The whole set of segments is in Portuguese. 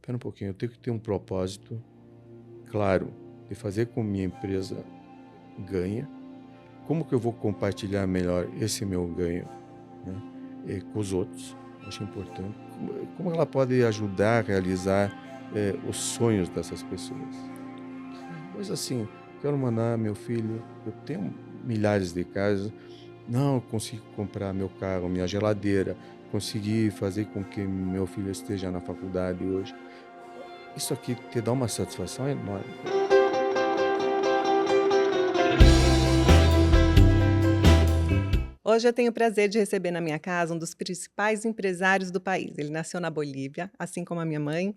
espera um pouquinho, eu tenho que ter um propósito claro de fazer com que minha empresa ganhe. Como que eu vou compartilhar melhor esse meu ganho, né, com os outros? Acho importante. Como ela pode ajudar a realizar os sonhos dessas pessoas? Pois assim, quero mandar meu filho, eu tenho milhares de casas, não consigo comprar meu carro, minha geladeira, consegui fazer com que meu filho esteja na faculdade hoje. Isso aqui te dá uma satisfação enorme. Hoje eu tenho o prazer de receber na minha casa um dos principais empresários do país. Ele nasceu na Bolívia, assim como a minha mãe,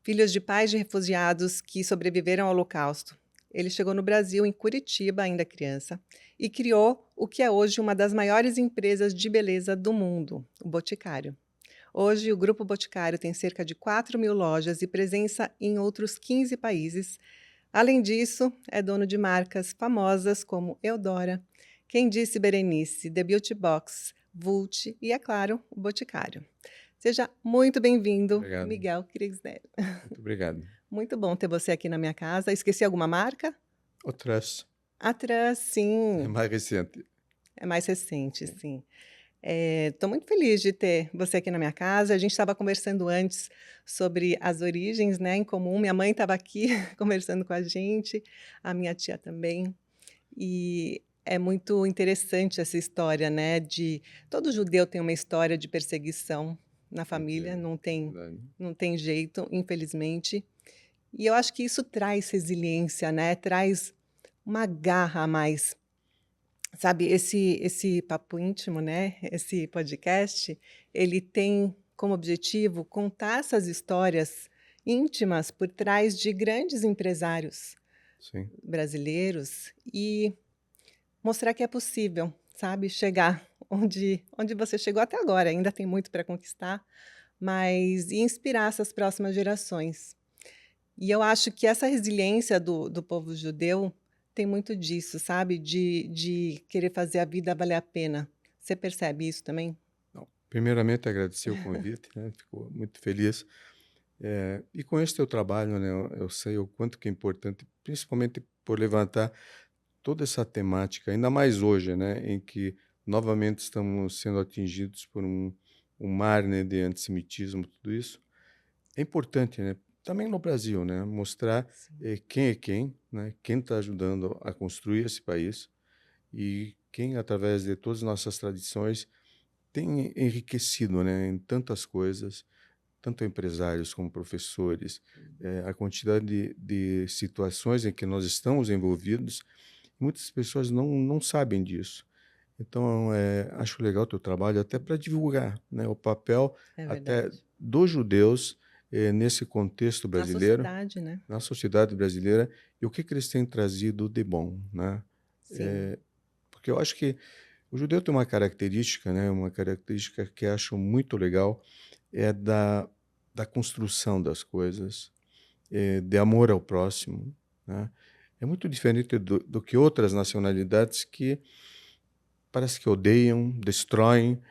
filhos de pais de refugiados que sobreviveram ao Holocausto. Ele chegou no Brasil em Curitiba, ainda criança, e criou o que é hoje uma das maiores empresas de beleza do mundo, o Boticário. Hoje, o Grupo Boticário tem cerca de 4.000 lojas e presença em outros 15 países. Além disso, é dono de marcas famosas como Eudora, Quem Disse Berenice, The Beauty Box, Vult e, é claro, o Boticário. Seja muito bem-vindo, Obrigado, Miguel Kriegsner. muito obrigado. Muito bom ter você aqui na minha casa. Esqueci alguma marca? Outras, A Trans, é sim. mais recente. É mais recente, Sim. sim. Estou muito feliz de ter você aqui na minha casa. A gente estava conversando antes sobre as origens, né, em comum. Minha mãe estava aqui conversando com a gente, a minha tia também. E é muito interessante essa história, né, de todo judeu tem uma história de perseguição na família, Entendo, verdade. não tem jeito, infelizmente. E eu acho que isso traz resiliência, né, traz uma garra a mais. Sabe, esse papo íntimo, né, esse podcast, ele tem como objetivo contar essas histórias íntimas por trás de grandes empresários Sim, brasileiros e mostrar que é possível, sabe, chegar onde você chegou até agora, ainda tem muito para conquistar, mas e inspirar essas próximas gerações. E eu acho que essa resiliência do povo judeu tem muito disso, sabe, de querer fazer a vida valer a pena. Você percebe isso também? não, primeiramente agradecer o convite, né, fico muito feliz. E com esse teu trabalho, né, eu sei o quanto que é importante, principalmente por levantar toda essa temática, ainda mais hoje, né, em que novamente estamos sendo atingidos por um mar, né, de antissemitismo, tudo isso. É importante, né, também no Brasil, né, mostrar Sim. quem é quem, né, quem está ajudando a construir esse país e quem, através de todas as nossas tradições, tem enriquecido, né, em tantas coisas, tanto empresários como professores, a quantidade de situações em que nós estamos envolvidos, muitas pessoas não sabem disso. Então, acho legal o teu trabalho até para divulgar, né, o papel É até verdade. dos judeus nesse contexto Na brasileiro, sociedade, né. na sociedade brasileira, e o que que eles têm trazido de bom, né? Sim. Porque eu acho que o judeu tem uma característica, né, uma característica que acho muito legal, é da construção das coisas, de amor ao próximo, né? É muito diferente do que outras nacionalidades que parece que odeiam, destroem,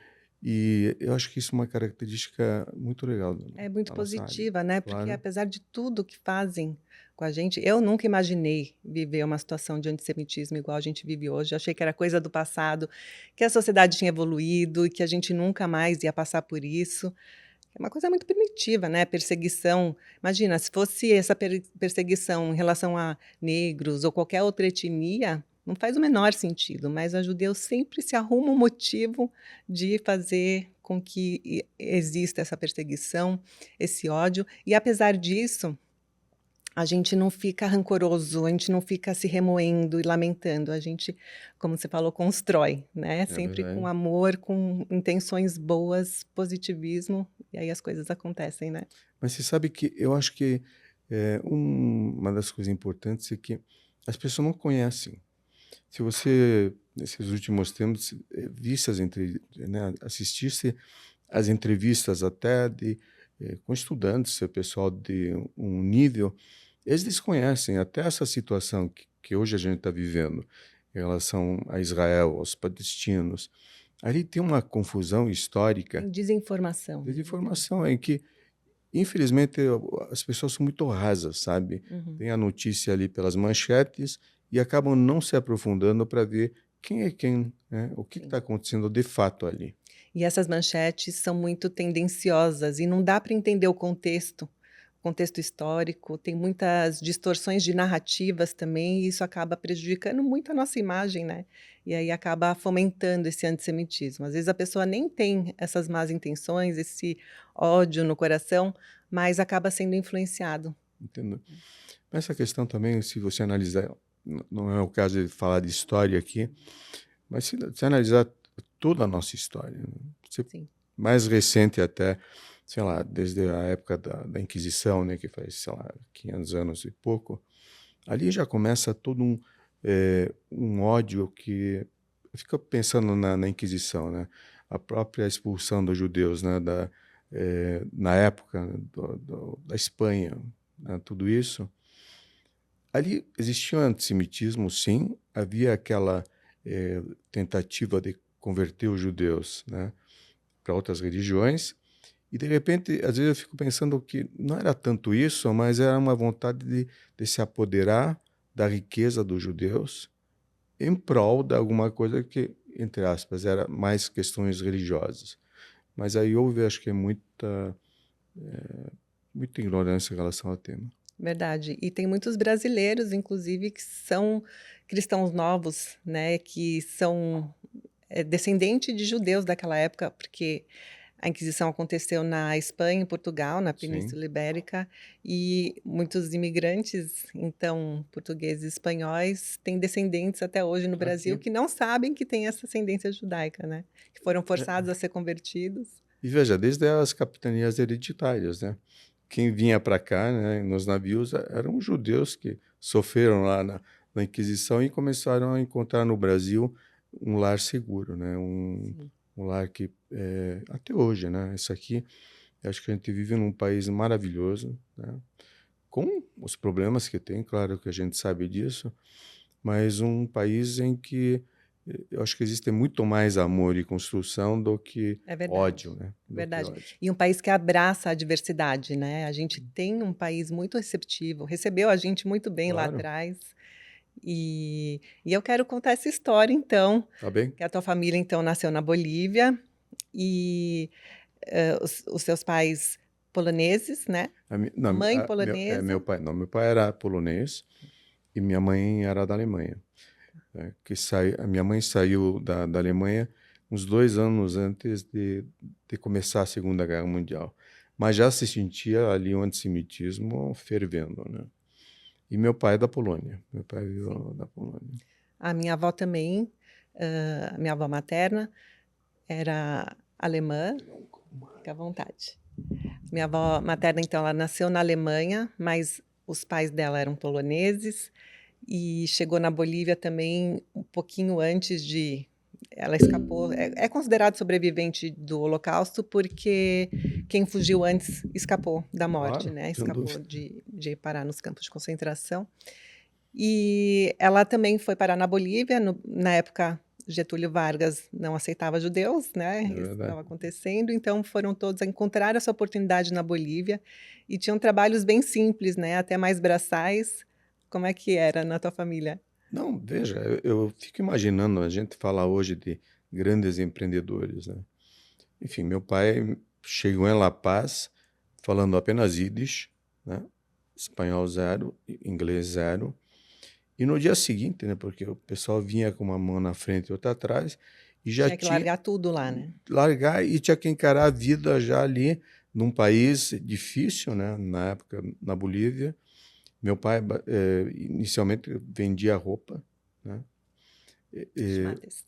e eu acho que isso é uma característica muito legal É muito da nossa área. positiva, né, porque Claro, apesar de tudo que fazem com a gente, eu nunca imaginei viver uma situação de antissemitismo igual a gente vive hoje. Eu achei que era coisa do passado, que a sociedade tinha evoluído e que a gente nunca mais ia passar por isso. É uma coisa muito primitiva, né, perseguição. Imagina, se fosse essa perseguição em relação a negros ou qualquer outra etnia, não faz o menor sentido, mas a judeu sempre se arruma um motivo de fazer com que exista essa perseguição, esse ódio, e apesar disso, a gente não fica rancoroso, a gente não fica se remoendo e lamentando, a gente, como você falou, constrói, né, é sempre com verdade. amor, com intenções boas, positivismo, e aí as coisas acontecem, né. Mas você sabe que eu acho que uma das coisas importantes é que as pessoas não conhecem. Se você, nesses últimos tempos, visse né, assistisse às entrevistas até com estudantes, pessoal de um nível, eles desconhecem até essa situação que hoje a gente está vivendo em relação a Israel, aos palestinos. Ali tem uma confusão histórica Tem desinformação, de né, muita informação em que infelizmente, as pessoas são muito rasas, sabe? Uhum. Tem a notícia ali pelas manchetes e acabam não se aprofundando para ver quem é quem, né? O que Sim. está acontecendo de fato ali. E essas manchetes são muito tendenciosas e não dá para entender o contexto histórico, tem muitas distorções de narrativas também, e isso acaba prejudicando muito a nossa imagem, né. E aí acaba fomentando esse antissemitismo. Às vezes a pessoa nem tem essas más intenções, esse ódio no coração, mas acaba sendo influenciado. Entendeu? Essa questão também, se você analisar, não é o caso de falar de história aqui, mas se analisar toda a nossa história, né? Sim, Mais recente até, sei lá, desde a época da Inquisição, né, que faz, sei lá, 500 anos e pouco, ali já começa todo um ódio que... Eu fico pensando na Inquisição, né? A própria expulsão dos judeus, né, na época da Espanha, né, tudo isso. Ali existia um antissemitismo, sim, havia aquela tentativa de converter os judeus, né, para outras religiões, e de repente, às vezes eu fico pensando que não era tanto isso, mas era uma vontade de se apoderar da riqueza dos judeus em prol de alguma coisa que, entre aspas, era mais questões religiosas. Mas aí houve, acho que, muita ignorância em relação ao tema. verdade. E tem muitos brasileiros, inclusive, que são cristãos novos, né, que são, descendente de judeus daquela época, porque a Inquisição aconteceu na Espanha, em Portugal, na Sim, Península Ibérica, e muitos imigrantes, então portugueses e espanhóis, têm descendentes até hoje no Brasil aqui. que não sabem que têm essa ascendência judaica, né, que foram forçados a ser convertidos. E veja, desde as capitanias hereditárias, né? Quem vinha para cá, né, nos navios, eram judeus que sofreram lá na Inquisição e começaram a encontrar no Brasil um lar seguro, né? Sim, Um lar que, até hoje, né? Isso aqui, eu acho que a gente vive num país maravilhoso, né? Com os problemas que tem, claro que a gente sabe disso, mas um país em que eu acho que existe muito mais amor e construção do que é verdade, ódio, né? Do que verdade. ódio. E um país que abraça a diversidade, né, a gente tem um país muito receptivo, recebeu a gente muito bem lá Claro, atrás. E eu quero contar essa história então, tá bem? que a tua família então nasceu na Bolívia e, os seus pais poloneses, né, Não, mãe meu polonesa. pai, não, meu pai era polonês e minha mãe era da Alemanha, né? A minha mãe saiu da Alemanha uns 2 anos antes de começar a Segunda Guerra Mundial, mas já se sentia ali o antissemitismo fervendo, né? E meu pai é da Polônia, meu pai Sim. veio da Polônia. A minha avó também, a minha avó materna era alemã, fica à vontade. Minha avó materna então ela nasceu na Alemanha, mas os pais dela eram poloneses. E chegou na Bolívia também um pouquinho antes de ela escapou é considerado sobrevivente do Holocausto, porque quem fugiu antes escapou da morte, Claro, né, sem escapou dúvida. de parar nos campos de concentração. E ela também foi parar na Bolívia, na época Getúlio Vargas não aceitava judeus, né, É isso verdade. estava acontecendo, então foram todos a encontrar essa oportunidade na Bolívia, e tinham trabalhos bem simples, né, até mais braçais. Como é que era na tua família? Não, veja, eu fico imaginando, a gente fala hoje de grandes empreendedores, né? Enfim, meu pai chegou em La Paz falando apenas Yiddish, né? Espanhol zero, inglês zero. E no dia seguinte, né? Porque o pessoal vinha com uma mão na frente e outra atrás, e já Tinha que tinha largar tudo lá, né? largar e tinha que encarar a vida já ali num país difícil, né? Na época, na Bolívia. Meu pai inicialmente vendia roupa, né? E, Schmattes.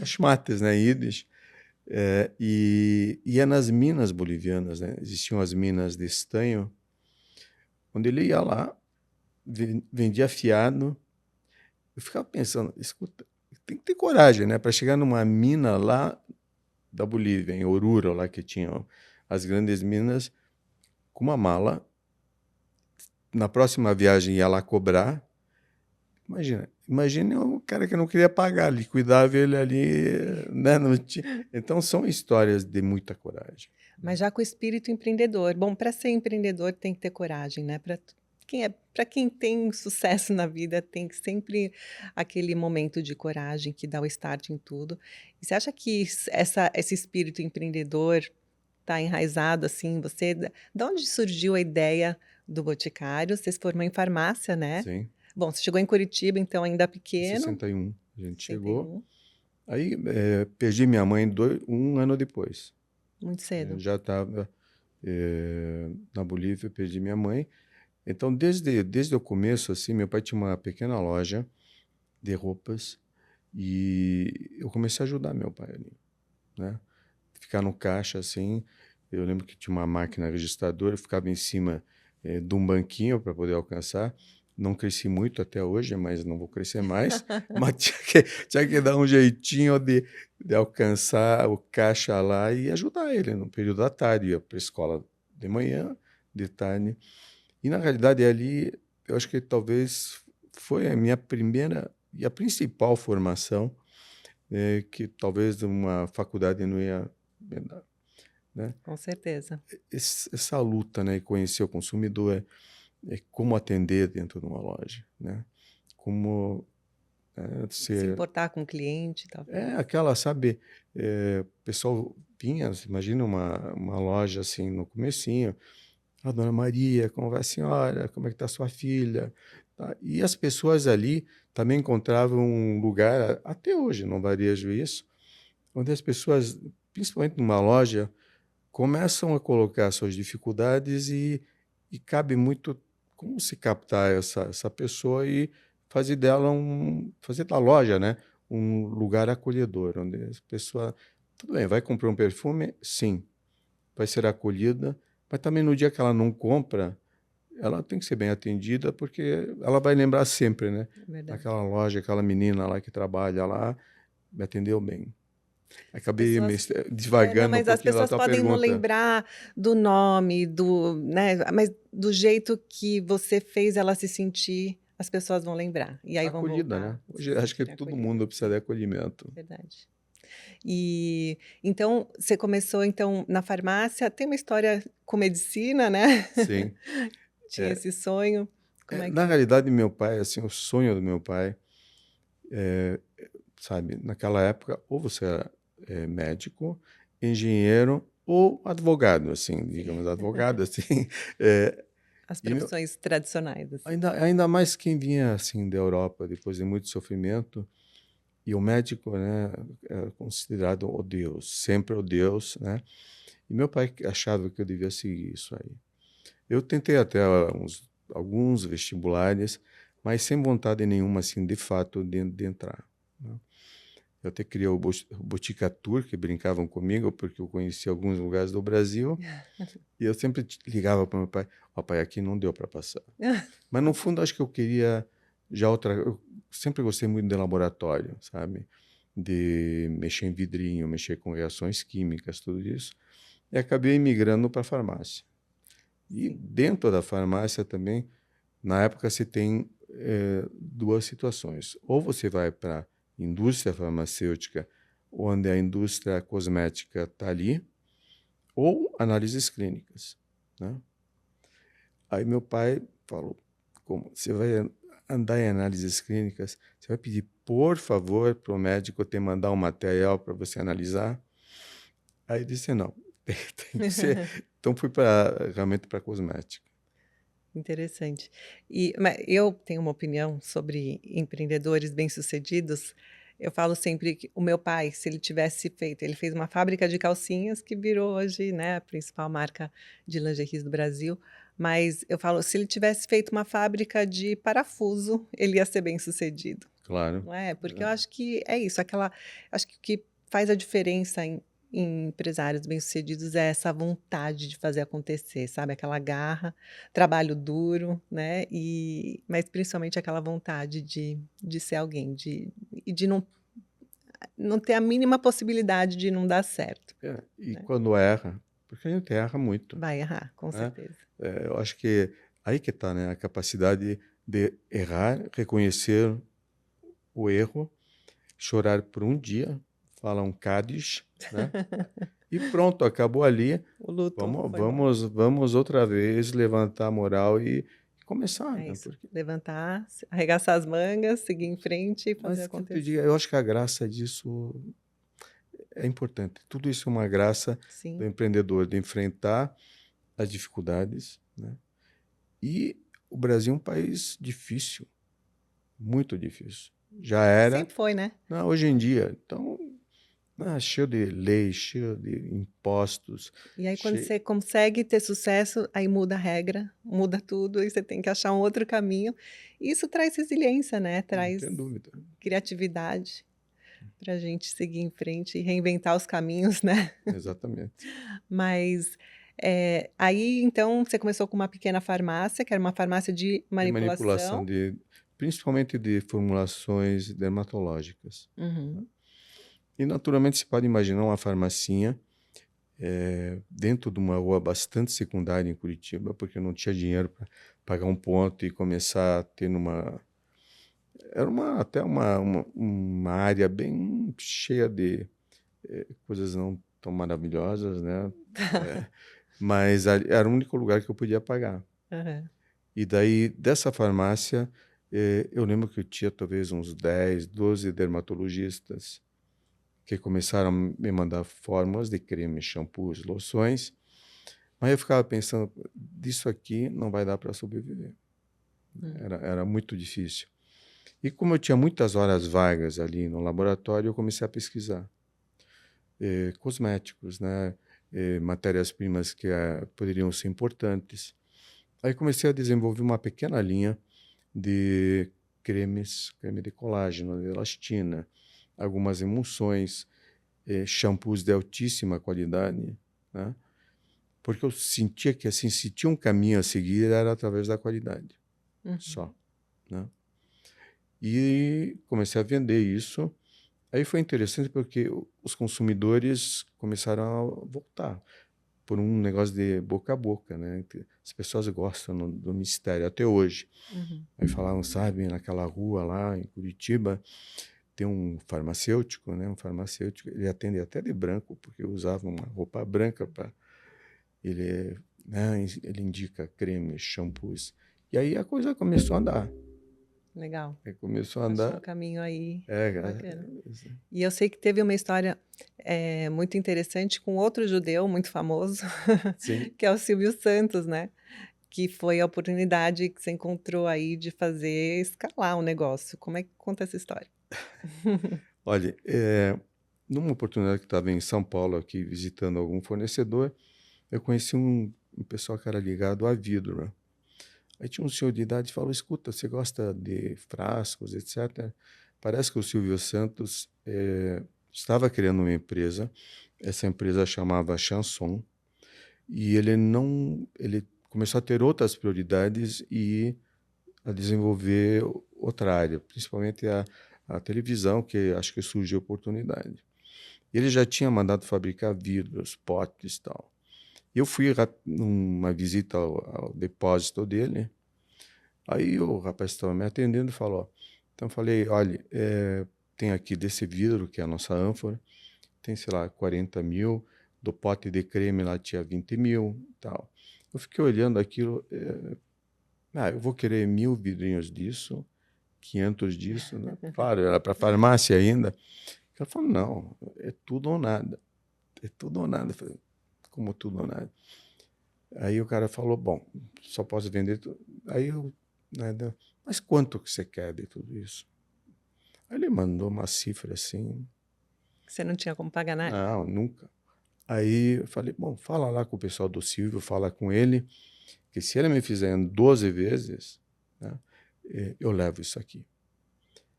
as matas, né? Yiddish. E ia nas minas bolivianas, né? Existiam as minas de estanho, onde ele ia lá, vendia fiado. Eu ficava pensando, escuta, tem que ter coragem, né? Para chegar numa mina lá da Bolívia, em Oruro, lá que tinham as grandes minas, com uma mala. Na próxima viagem ia lá cobrar. Imagine o cara que não queria pagar, liquidava ele ali, Sim. né? Não tinha... Então são histórias de muita coragem. Mas já com o espírito empreendedor. Bom, para ser empreendedor tem que ter coragem, né? Para quem tem sucesso na vida, tem que sempre aquele momento de coragem que dá o start em tudo. E você acha que esse espírito empreendedor está enraizado assim em você? Da onde surgiu a ideia do Boticário? Você se formou em farmácia, né? Sim, Bom, você chegou em Curitiba, então ainda em pequeno, 61 a gente chegou. 61, Aí perdi minha mãe um ano depois. muito Eu cedo. já estava na Bolívia, perdi minha mãe. Então, desde o começo, assim, meu pai tinha uma pequena loja de roupas e eu comecei a ajudar meu pai ali, né? Ficar no caixa, assim. Eu lembro que tinha uma máquina registradora, eu ficava em cima de um banquinho para poder alcançar. Não cresci muito até hoje, mas não vou crescer mais. Mas tinha que dar um jeitinho de alcançar o caixa lá e ajudar ele no período da tarde. Ia para a escola de manhã, de tarde. E, na realidade, ali, eu acho que talvez foi a minha primeira e a principal formação, que talvez uma faculdade não ia me dar, né? Com certeza. Essa luta, né, e conhecer o consumidor, como atender dentro de uma loja, né? Como Se ser... importar com o cliente, talvez. É aquela, sabe, o pessoal vinha, imagina uma loja assim no comecinho, a dona Maria, como vai a senhora? Como é que está sua filha? Tá? E as pessoas ali também encontravam um lugar, até hoje, não varejo isso, onde as pessoas, principalmente numa loja, começam a colocar suas dificuldades e cabe muito como se captar essa pessoa e fazer da loja, né, um lugar acolhedor, onde a pessoa, tudo bem, vai comprar um perfume, sim, vai ser acolhida, mas também no dia que ela não compra, ela tem que ser bem atendida, porque ela vai lembrar sempre, né, É verdade. daquela loja, aquela menina lá que trabalha lá, me atendeu bem. As Acabei pessoas não, divagando um mas as pouquinho da pessoas tua podem não pergunta. lembrar do nome, né, mas do jeito que você fez ela se sentir, as pessoas vão lembrar, e aí vão Acolhida, voltar, né? se Hoje acho que sentirem todo acolhidas, mundo precisa sim, de acolhimento. verdade. E, então, você começou, então, na farmácia, tem uma história com medicina, né, Sim. tinha esse sonho, como é Na que realidade, meu pai, assim, o sonho do meu pai, sabe, naquela época, ou você era médico, engenheiro ou advogado, assim, sim, digamos, advogado, assim. É, as e meu, profissões tradicionais, assim. ainda mais quem vinha, assim, da Europa, depois de muito sofrimento, e o médico, né, é considerado o Deus, sempre o Deus, né? E meu pai achava que eu devia seguir isso aí. Eu tentei até alguns vestibulares, mas sem vontade nenhuma, assim, de fato, de entrar, né? Eu até criei o Boticatour, que brincavam comigo, porque eu conhecia alguns lugares do Brasil, e eu sempre ligava para meu pai, ó pai, aqui não deu para passar. Mas no fundo, acho que eu queria já outra... Eu sempre gostei muito de laboratório, sabe? De mexer em vidrinho, mexer com reações químicas, tudo isso. E acabei migrando para a farmácia. E Sim, dentro da farmácia também, na época se tem duas situações. Ou você vai para a indústria farmacêutica, onde a indústria cosmética está ali, ou análises clínicas, né? Aí meu pai falou, como você vai andar em análises clínicas, você vai pedir, por favor, para o médico te mandar um material para você analisar? Aí eu disse, não, tem que ser... Então fui realmente para cosmética. interessante. Mas eu tenho uma opinião sobre empreendedores bem-sucedidos. Eu falo sempre que o meu pai, se ele tivesse feito, ele fez uma fábrica de calcinhas que virou hoje, né, a principal marca de lingeries do Brasil. Mas eu falo, se ele tivesse feito uma fábrica de parafuso, ele ia ser bem-sucedido. Claro. Não é? Porque eu É. acho que é isso, acho que o que faz a diferença em empresários bem-sucedidos é essa vontade de fazer acontecer, sabe, aquela garra, trabalho duro, né, mas principalmente aquela vontade de ser alguém, e de não ter a mínima possibilidade de não dar certo, E né. quando erra, porque a gente erra muito, Vai errar, com né? certeza. Eu acho que aí que está, né, a capacidade de errar, reconhecer o erro, chorar por um dia, falar um Cádiz, né? E pronto, acabou ali. O luto Vamos, foi embora. vamos outra vez levantar a moral e começar, É né? isso. Porque, Levantar, arregaçar as mangas, seguir em frente e fazer mas sempre acontecer. digo, eu acho que a graça disso é importante. Tudo isso é uma graça do Sim. empreendedor, de enfrentar as dificuldades, né? E o Brasil é um país difícil, muito difícil. Já era, Sempre foi, né? não, hoje em dia. Então, cheio de leis, cheio de impostos, E aí quando cheio, você consegue ter sucesso, aí muda a regra, muda tudo, e você tem que achar um outro caminho. Isso traz resiliência, né, não traz tem dúvida. criatividade pra gente seguir em frente e reinventar os caminhos, né. Exatamente. Mas, aí então você começou com uma pequena farmácia, que era uma farmácia de De manipulação, manipulação. principalmente de formulações dermatológicas. Uhum. E, naturalmente, se pode imaginar uma farmacinha dentro de uma rua bastante secundária em Curitiba, porque eu não tinha dinheiro para pagar um ponto e começar a ter numa... Era até uma área bem cheia de coisas não tão maravilhosas, né? Mas era o único lugar que eu podia pagar. Aham. E daí, dessa farmácia, eu lembro que eu tinha talvez uns 10, 12 dermatologistas que começaram a me mandar fórmulas de creme, shampoos, loções, mas eu ficava pensando, disso aqui não vai dar para sobreviver. Hum. Era muito difícil. E como eu tinha muitas horas vagas ali no laboratório, eu comecei a pesquisar cosméticos, né? Matérias-primas que poderiam ser importantes. Aí comecei a desenvolver uma pequena linha de cremes, creme de colágeno, de elastina, algumas emulsões, shampoos de altíssima qualidade, né? Porque eu sentia que assim, se tinha um caminho a seguir era através da qualidade, Uhum. só, né? E comecei a vender isso. Aí foi interessante porque os consumidores começaram a voltar por um negócio de boca a boca, né? As pessoas gostam do mistério até hoje. Uhum. Aí falavam, sabe, naquela rua lá em Curitiba tem um farmacêutico, né? Um farmacêutico, ele atende até de branco, porque usava uma roupa branca para ele, né? Ele indica cremes, shampoos. E aí a coisa começou a andar. Legal. Aí começou a Achou um andar. caminho aí É, bacana. é, E eu sei que teve uma história, muito interessante com outro judeu muito famoso, sim. que é o Silvio Santos, né, que foi a oportunidade que você encontrou aí de fazer escalar o negócio. Como é que conta essa história? Olha, numa oportunidade que estava em São Paulo, aqui, visitando algum fornecedor, eu conheci um pessoal que era ligado a vidro, né? Aí tinha um senhor de idade e falou, escuta, você gosta de frascos, etc. Parece que o Silvio Santos estava criando uma empresa, essa empresa chamava Chanson, e ele começou a ter outras prioridades e a desenvolver outra área, principalmente a televisão, que acho que surgiu oportunidade. Ele já tinha mandado fabricar vidros, potes e tal. Eu fui numa visita ao depósito dele, aí o rapaz estava me atendendo e falou, ó, então eu falei, olha, tem aqui desse vidro, que é a nossa ânfora, tem, sei lá, 40 mil, do pote de creme lá tinha 20 mil e tal. Eu fiquei olhando aquilo, eu vou querer 1000 vidrinhos disso, 500 disso, né? Claro, era para farmácia ainda. Ela falou, não, é tudo ou nada. É tudo ou nada. Eu falei, como tudo ou nada? Aí o cara falou, bom, só posso vender tudo. Aí eu, né, mas quanto que você quer de tudo isso? Aí ele mandou uma cifra assim, Você não tinha como pagar na época. não, nunca. Aí eu falei, bom, fala lá com o pessoal do Silvio, fala com ele, que se ele me fizer em 12 vezes, né, eu levo isso aqui.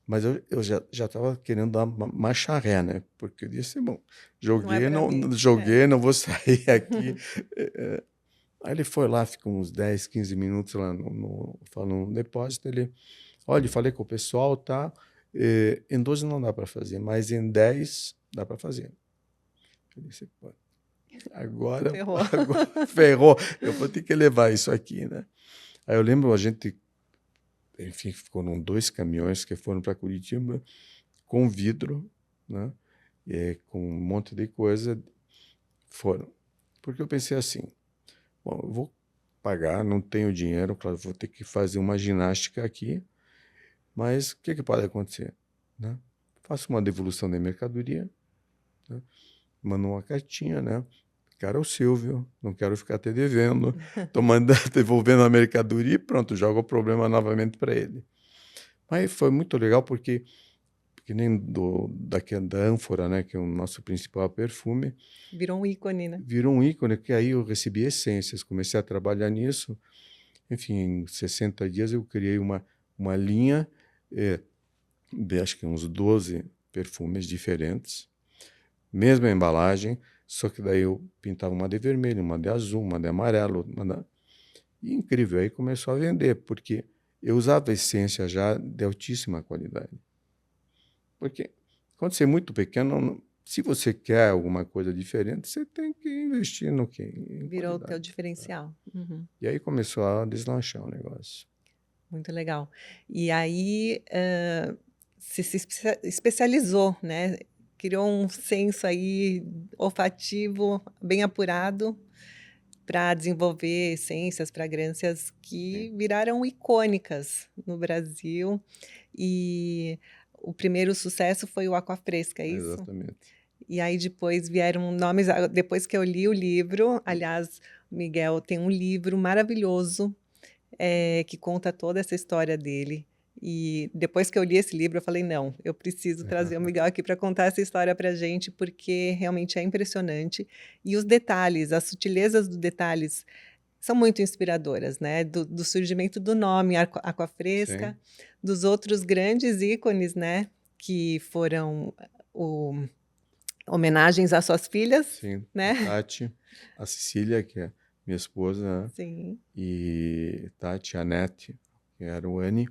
Mas eu já estava querendo dar uma marcha ré, né? Porque eu disse, bom, Não é joguei, para mim. É. joguei, não vou sair aqui. Aí ele foi lá, ficou uns 10, 15 minutos lá falando no depósito. Ele, olha, falei com o pessoal, tá? Em 12 não dá para fazer, mas em 10 dá para fazer. Eu disse, pô, agora, Ferrou. agora ferrou, eu vou ter que levar isso aqui, né? Aí eu lembro, a gente, enfim, foram 2 caminhões que foram para Curitiba com vidro, né? Com um monte de coisa. Foram. Porque eu pensei assim, bom, eu vou pagar, não tenho dinheiro, claro, vou ter que fazer uma ginástica aqui, mas o que pode acontecer? Né? Faço uma devolução da mercadoria, né? Mando uma cartinha, né? Cara, é o Silvio, não quero ficar te devendo, estou devolvendo a mercadoria e pronto, jogo o problema novamente para ele. Mas foi muito legal porque nem da ânfora, né, que é o nosso principal perfume, Virou um ícone, né? virou um ícone, que aí eu recebi essências, comecei a trabalhar nisso. Enfim, em 60 dias eu criei uma linha de acho que uns 12 perfumes diferentes, mesma embalagem, só que daí eu pintava uma de vermelho, uma de azul, uma de amarelo, E incrível, aí começou a vender, porque eu usava essência já de altíssima qualidade. Porque quando você é muito pequeno, se você quer alguma coisa diferente, você tem que investir no quê? Em Virou o teu qualidade. diferencial. Uhum. E aí começou a deslanchar o negócio. Muito legal. E aí, você se especializou, né? Criou um senso aí olfativo bem apurado para desenvolver essências, fragrâncias que Sim, viraram icônicas no Brasil. E o primeiro sucesso foi o Aquafresca, é isso? exatamente. E aí depois vieram nomes, depois que eu li o livro, aliás, o Miguel tem um livro maravilhoso que conta toda essa história dele. E depois que eu li esse livro, eu falei: não, eu preciso trazer o Miguel aqui para contar essa história para a gente, porque realmente é impressionante. E os detalhes, as sutilezas dos detalhes são muito inspiradoras, né? Do surgimento do nome Aquafresca, Sim, dos outros grandes ícones, né? Que foram o, homenagens às suas filhas, sim. A né? Tati, a Cecília, que é minha esposa, né? Sim, E Tati, a Nete, que era o Anne.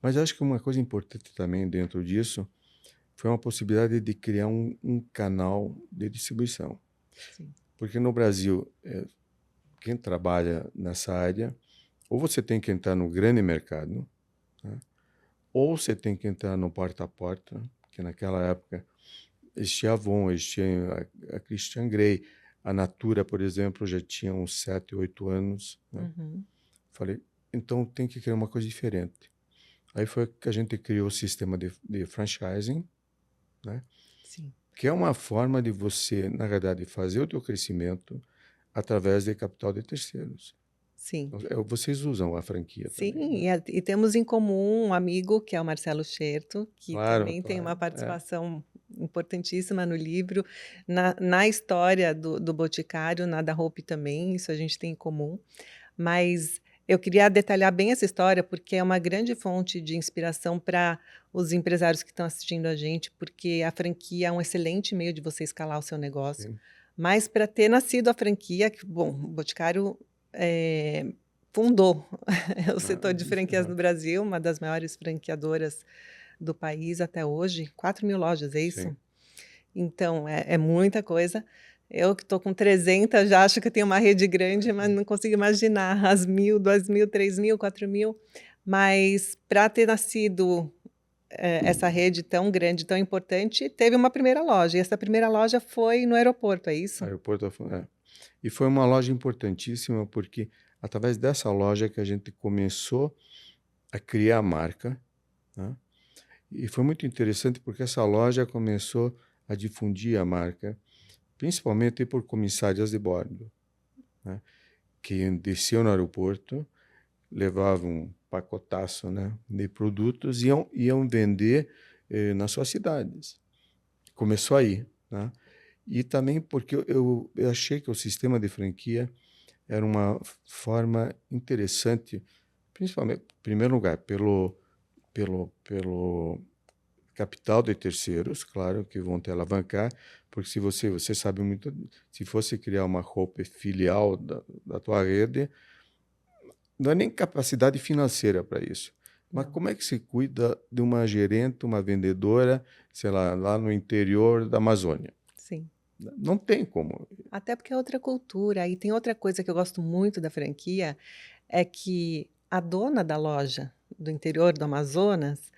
Mas acho que uma coisa importante também dentro disso foi uma possibilidade de criar um canal de distribuição. sim, Porque no Brasil, quem trabalha nessa área, ou você tem que entrar no grande mercado, né? Ou você tem que entrar no porta a porta, que naquela época existia a Avon, existia a Christian Grey, a Natura, por exemplo, já tinha uns 7, 8 anos, né? uhum, Falei, então tem que criar uma coisa diferente. Aí foi que a gente criou o sistema de franchising, né? sim, Que é uma forma de você, na verdade, fazer o teu crescimento através de capital de terceiros. sim. Então, vocês usam a franquia Sim, também, né? e temos em comum um amigo que é o Marcelo Scherto, que Claro, também tem claro. uma participação importantíssima no livro, na história do Boticário, na da Hope também, isso a gente tem em comum. Mas eu queria detalhar bem essa história, porque é uma grande fonte de inspiração para os empresários que estão assistindo a gente, porque a franquia é um excelente meio de você escalar o seu negócio. Sim, Mas para ter nascido a franquia, que, bom, o Boticário fundou o setor de isso, franquias no Brasil, uma das maiores franqueadoras do país até hoje, 4.000 lojas, é isso? sim. Então, é muita coisa. Eu que estou com 300, já acho que eu tenho uma rede grande, mas não consigo imaginar as 1.000, 2.000, 3.000, 4.000. Mas para ter nascido essa rede tão grande, tão importante, teve uma primeira loja. E essa primeira loja foi no aeroporto, é isso? Aeroporto, E foi uma loja importantíssima porque através dessa loja que a gente começou a criar a marca, né? E foi muito interessante porque essa loja começou a difundir a marca, principalmente por comissárias de bordo, né? Que desciam no aeroporto, levavam um pacotaço, né, de produtos e iam vender nas suas cidades. Começou aí, né? E também porque eu achei que o sistema de franquia era uma forma interessante, principalmente, em primeiro lugar, pelo capital de terceiros, claro, que vão te alavancar, porque se você sabe muito, se fosse criar uma roupa filial da tua rede, não é nem capacidade financeira para isso. Mas Não. como é que se cuida de uma gerente, uma vendedora, sei lá no interior da Amazônia? Sim. Não tem como. Até porque é outra cultura. E tem outra coisa que eu gosto muito da franquia, é que a dona da loja do interior do Amazonas,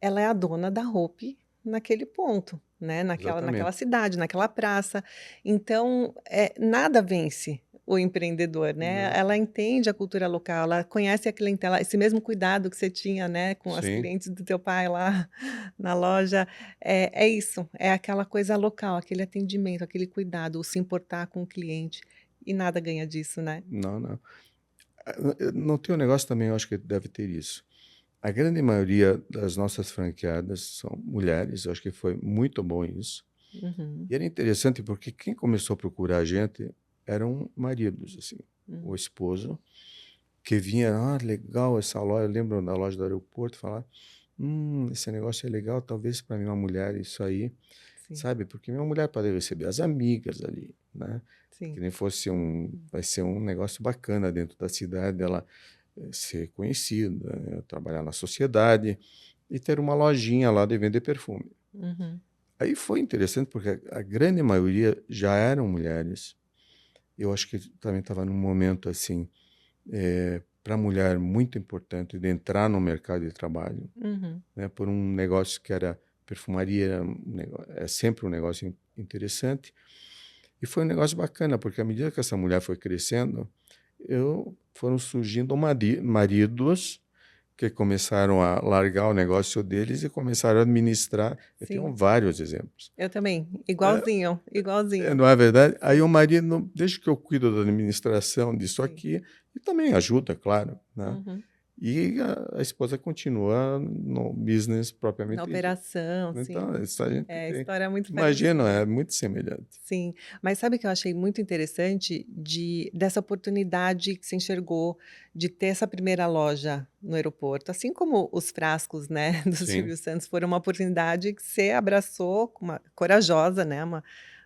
ela é a dona da Hope naquele ponto, né, naquela Exatamente. cidade, naquela praça. Então, nada vence o empreendedor, né. Não. Ela entende a cultura local, ela conhece a clientela, esse mesmo cuidado que você tinha, né, com as Sim, clientes do teu pai lá na loja, é isso, é aquela coisa local, aquele atendimento, aquele cuidado, o se importar com o cliente, e nada ganha disso, né. não, não. Não tem um negócio também, eu acho que deve ter isso. A grande maioria das nossas franqueadas são mulheres, eu acho que foi muito bom isso. Uhum, E era interessante porque quem começou a procurar a gente eram maridos, assim, o uhum. esposo, que vinha, legal essa loja, eu lembro da loja do aeroporto, falar, esse negócio é legal, talvez para mim uma mulher isso aí, Sim, sabe? Porque minha mulher pode receber as amigas ali, né? Que sim. nem fosse vai ser um negócio bacana dentro da cidade, ela ser conhecida, né? Trabalhar na sociedade e ter uma lojinha lá de vender perfume. Uhum, Aí foi interessante porque a grande maioria já eram mulheres. Eu acho que também estava num momento assim, para a mulher muito importante de entrar no mercado de trabalho, uhum. né? Por um negócio que era perfumaria, é sempre um negócio interessante. E foi um negócio bacana, porque à medida que essa mulher foi crescendo, foram surgindo maridos que começaram a largar o negócio deles e começaram a administrar. Eu tenho Sim, vários exemplos. eu também, É, igualzinho, igualzinho. não é verdade? Aí Sim, o marido, deixa que eu cuido da administração disso sim. aqui, e também ajuda, claro, né? Uhum. E a esposa continua no business Na propriamente dito. operação, Então, sim. isso a gente É, tem. história muito Imagina, é parecida. muito semelhante. Sim, mas sabe o que eu achei muito interessante dessa oportunidade que você enxergou de ter essa primeira loja no aeroporto, assim como os frascos, né, do Sim, Silvio Santos foram uma oportunidade que você abraçou com uma corajosa, né,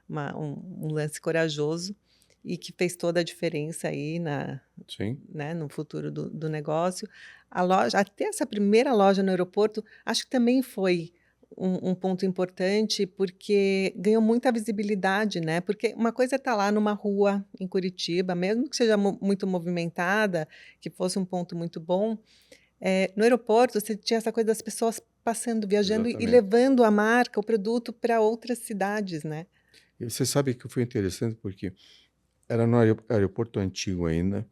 um lance corajoso e que fez toda a diferença aí sim, né, no futuro do negócio. A loja até essa primeira loja no aeroporto, acho que também foi um ponto importante, porque ganhou muita visibilidade, né, porque uma coisa é estar lá numa rua em Curitiba, mesmo que seja muito movimentada, que fosse um ponto muito bom, no aeroporto você tinha essa coisa das pessoas passando, viajando e exatamente. levando a marca, o produto para outras cidades, né. E você sabe que foi interessante porque era no aeroporto antigo ainda.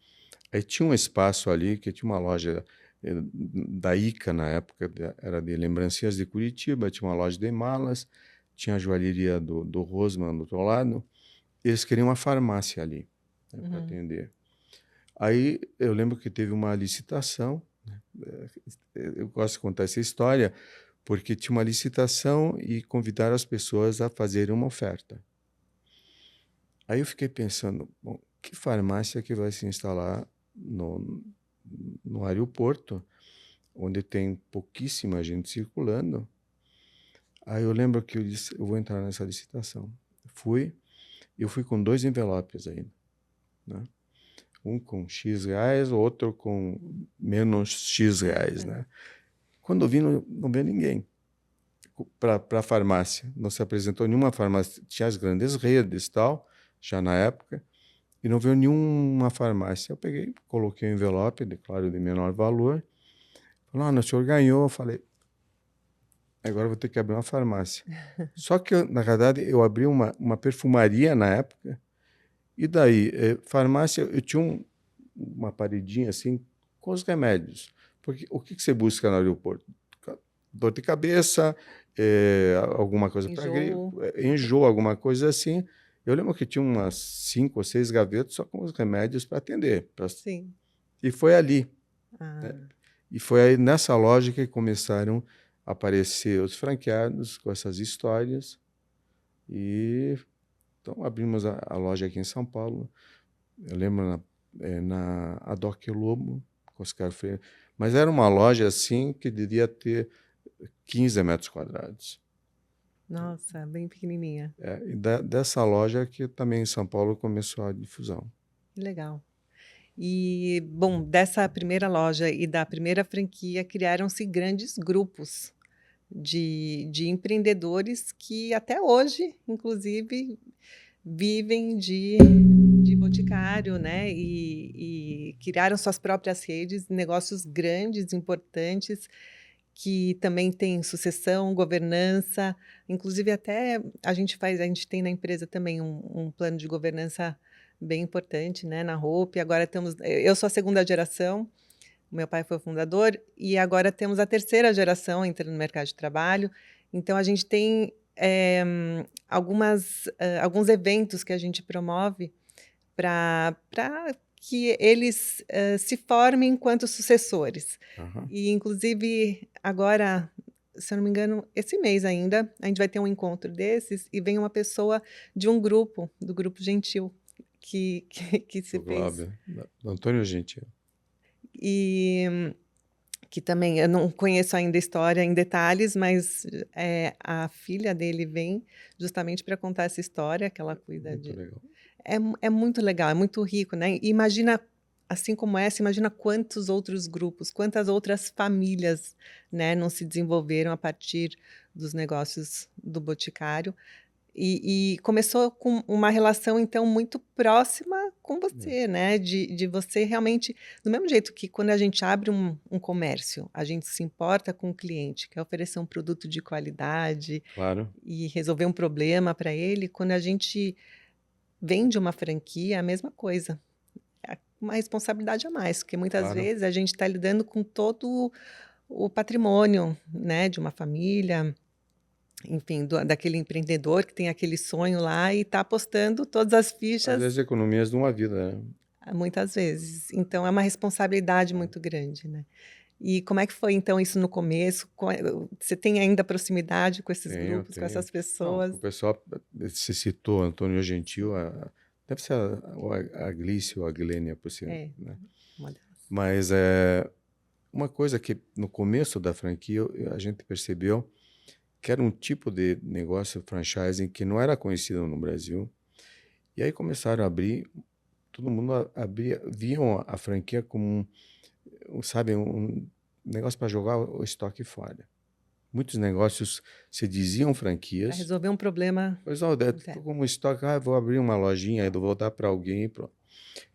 Aí tinha um espaço ali que tinha uma loja da ICA na época, era de lembrancinhas de Curitiba, tinha uma loja de malas, tinha a joalheria do Rosman do outro lado. Eles queriam uma farmácia ali, né, para Uhum, atender. Aí eu lembro que teve uma licitação. Eu gosto de contar essa história porque tinha uma licitação e convidaram as pessoas a fazerem uma oferta. Aí eu fiquei pensando, bom, que farmácia que vai se instalar no aeroporto, onde tem pouquíssima gente circulando? Aí eu lembro que eu disse, eu vou entrar nessa licitação. Eu fui com 2 envelopes ainda, né? Um com X reais, o outro com menos X reais, né? Quando eu vi, não veio ninguém para a farmácia. Não se apresentou nenhuma farmácia. Tinha as grandes redes e tal, já na época, e não veio nenhuma farmácia. Eu peguei, coloquei o envelope, claro, de menor valor. Falou, o senhor ganhou. Eu falei, agora eu vou ter que abrir uma farmácia. Só que, na verdade, eu abri uma perfumaria na época, e daí, farmácia, eu tinha uma paredinha assim com os remédios. Porque o que você busca no aeroporto? Dor de cabeça, alguma coisa para gripe, enjoo. enjoo, alguma coisa assim. Eu lembro que tinha umas 5 ou 6 gavetas só com os remédios para atender. Sim. E foi ali, né? Ah, E foi aí nessa loja que começaram a aparecer os franqueados com essas histórias. E então abrimos a loja aqui em São Paulo. Eu lembro na Adoc Lobo, com Oscar Freire. Mas era uma loja assim que devia ter 15 metros quadrados. nossa, bem pequenininha. E dessa loja que também em São Paulo começou a difusão. Que legal. E, bom, dessa primeira loja e da primeira franquia criaram-se grandes grupos de empreendedores que até hoje, inclusive, vivem de boticário, né, e criaram suas próprias redes, negócios grandes, importantes, que também tem sucessão, governança, inclusive até a gente tem na empresa também um plano de governança bem importante, né, na Hope. Agora eu sou a segunda geração, o meu pai foi o fundador, e agora temos a terceira geração entrando no mercado de trabalho. Então a gente tem alguns eventos que a gente promove para que eles se formem enquanto sucessores. Aham. E, inclusive, agora, se eu não me engano, esse mês ainda, a gente vai ter um encontro desses e vem uma pessoa de um grupo, do Grupo Gentil, que se Do fez. Glauber, do Antônio Gentil. E que também, eu não conheço ainda a história em detalhes, mas a filha dele vem justamente para contar essa história que ela cuida Muito de. legal. É muito legal, é muito rico, né? E imagina, assim como essa, imagina quantos outros grupos, quantas outras famílias, né, não se desenvolveram a partir dos negócios do Boticário. E começou com uma relação, então, muito próxima com É, você, né? De você realmente, do mesmo jeito que quando a gente abre um comércio, a gente se importa com o cliente, quer oferecer um produto de qualidade claro, e resolver um problema para ele, quando a gente vende uma franquia, é a mesma coisa. É uma responsabilidade a mais, porque muitas claro. vezes a gente está lidando com todo o patrimônio, né, de uma família, enfim, daquele empreendedor que tem aquele sonho lá e está apostando todas as Às vezes, fichas, economias de uma vida, né? muitas vezes. Então, é uma responsabilidade Claro. muito grande, né? E como é que foi, então, isso no começo? Você tem ainda proximidade com esses Tenho, grupos, com tenho. essas Não, pessoas? o pessoal, se citou Antônio Gentil, deve ser a Glícia ou a Glênia, por ser, É, né? uma delas. Mas uma coisa que no começo da franquia a gente percebeu que era um tipo de negócio franchising que não era conhecido no Brasil. E aí começaram a abrir, todo mundo abria, viam a franquia como sabe, um negócio para jogar o estoque fora. Muitos negócios se diziam Para franquias. resolver um problema Pois não, interno. estou como estoque, vou abrir uma lojinha, aí vou dar para alguém e pronto.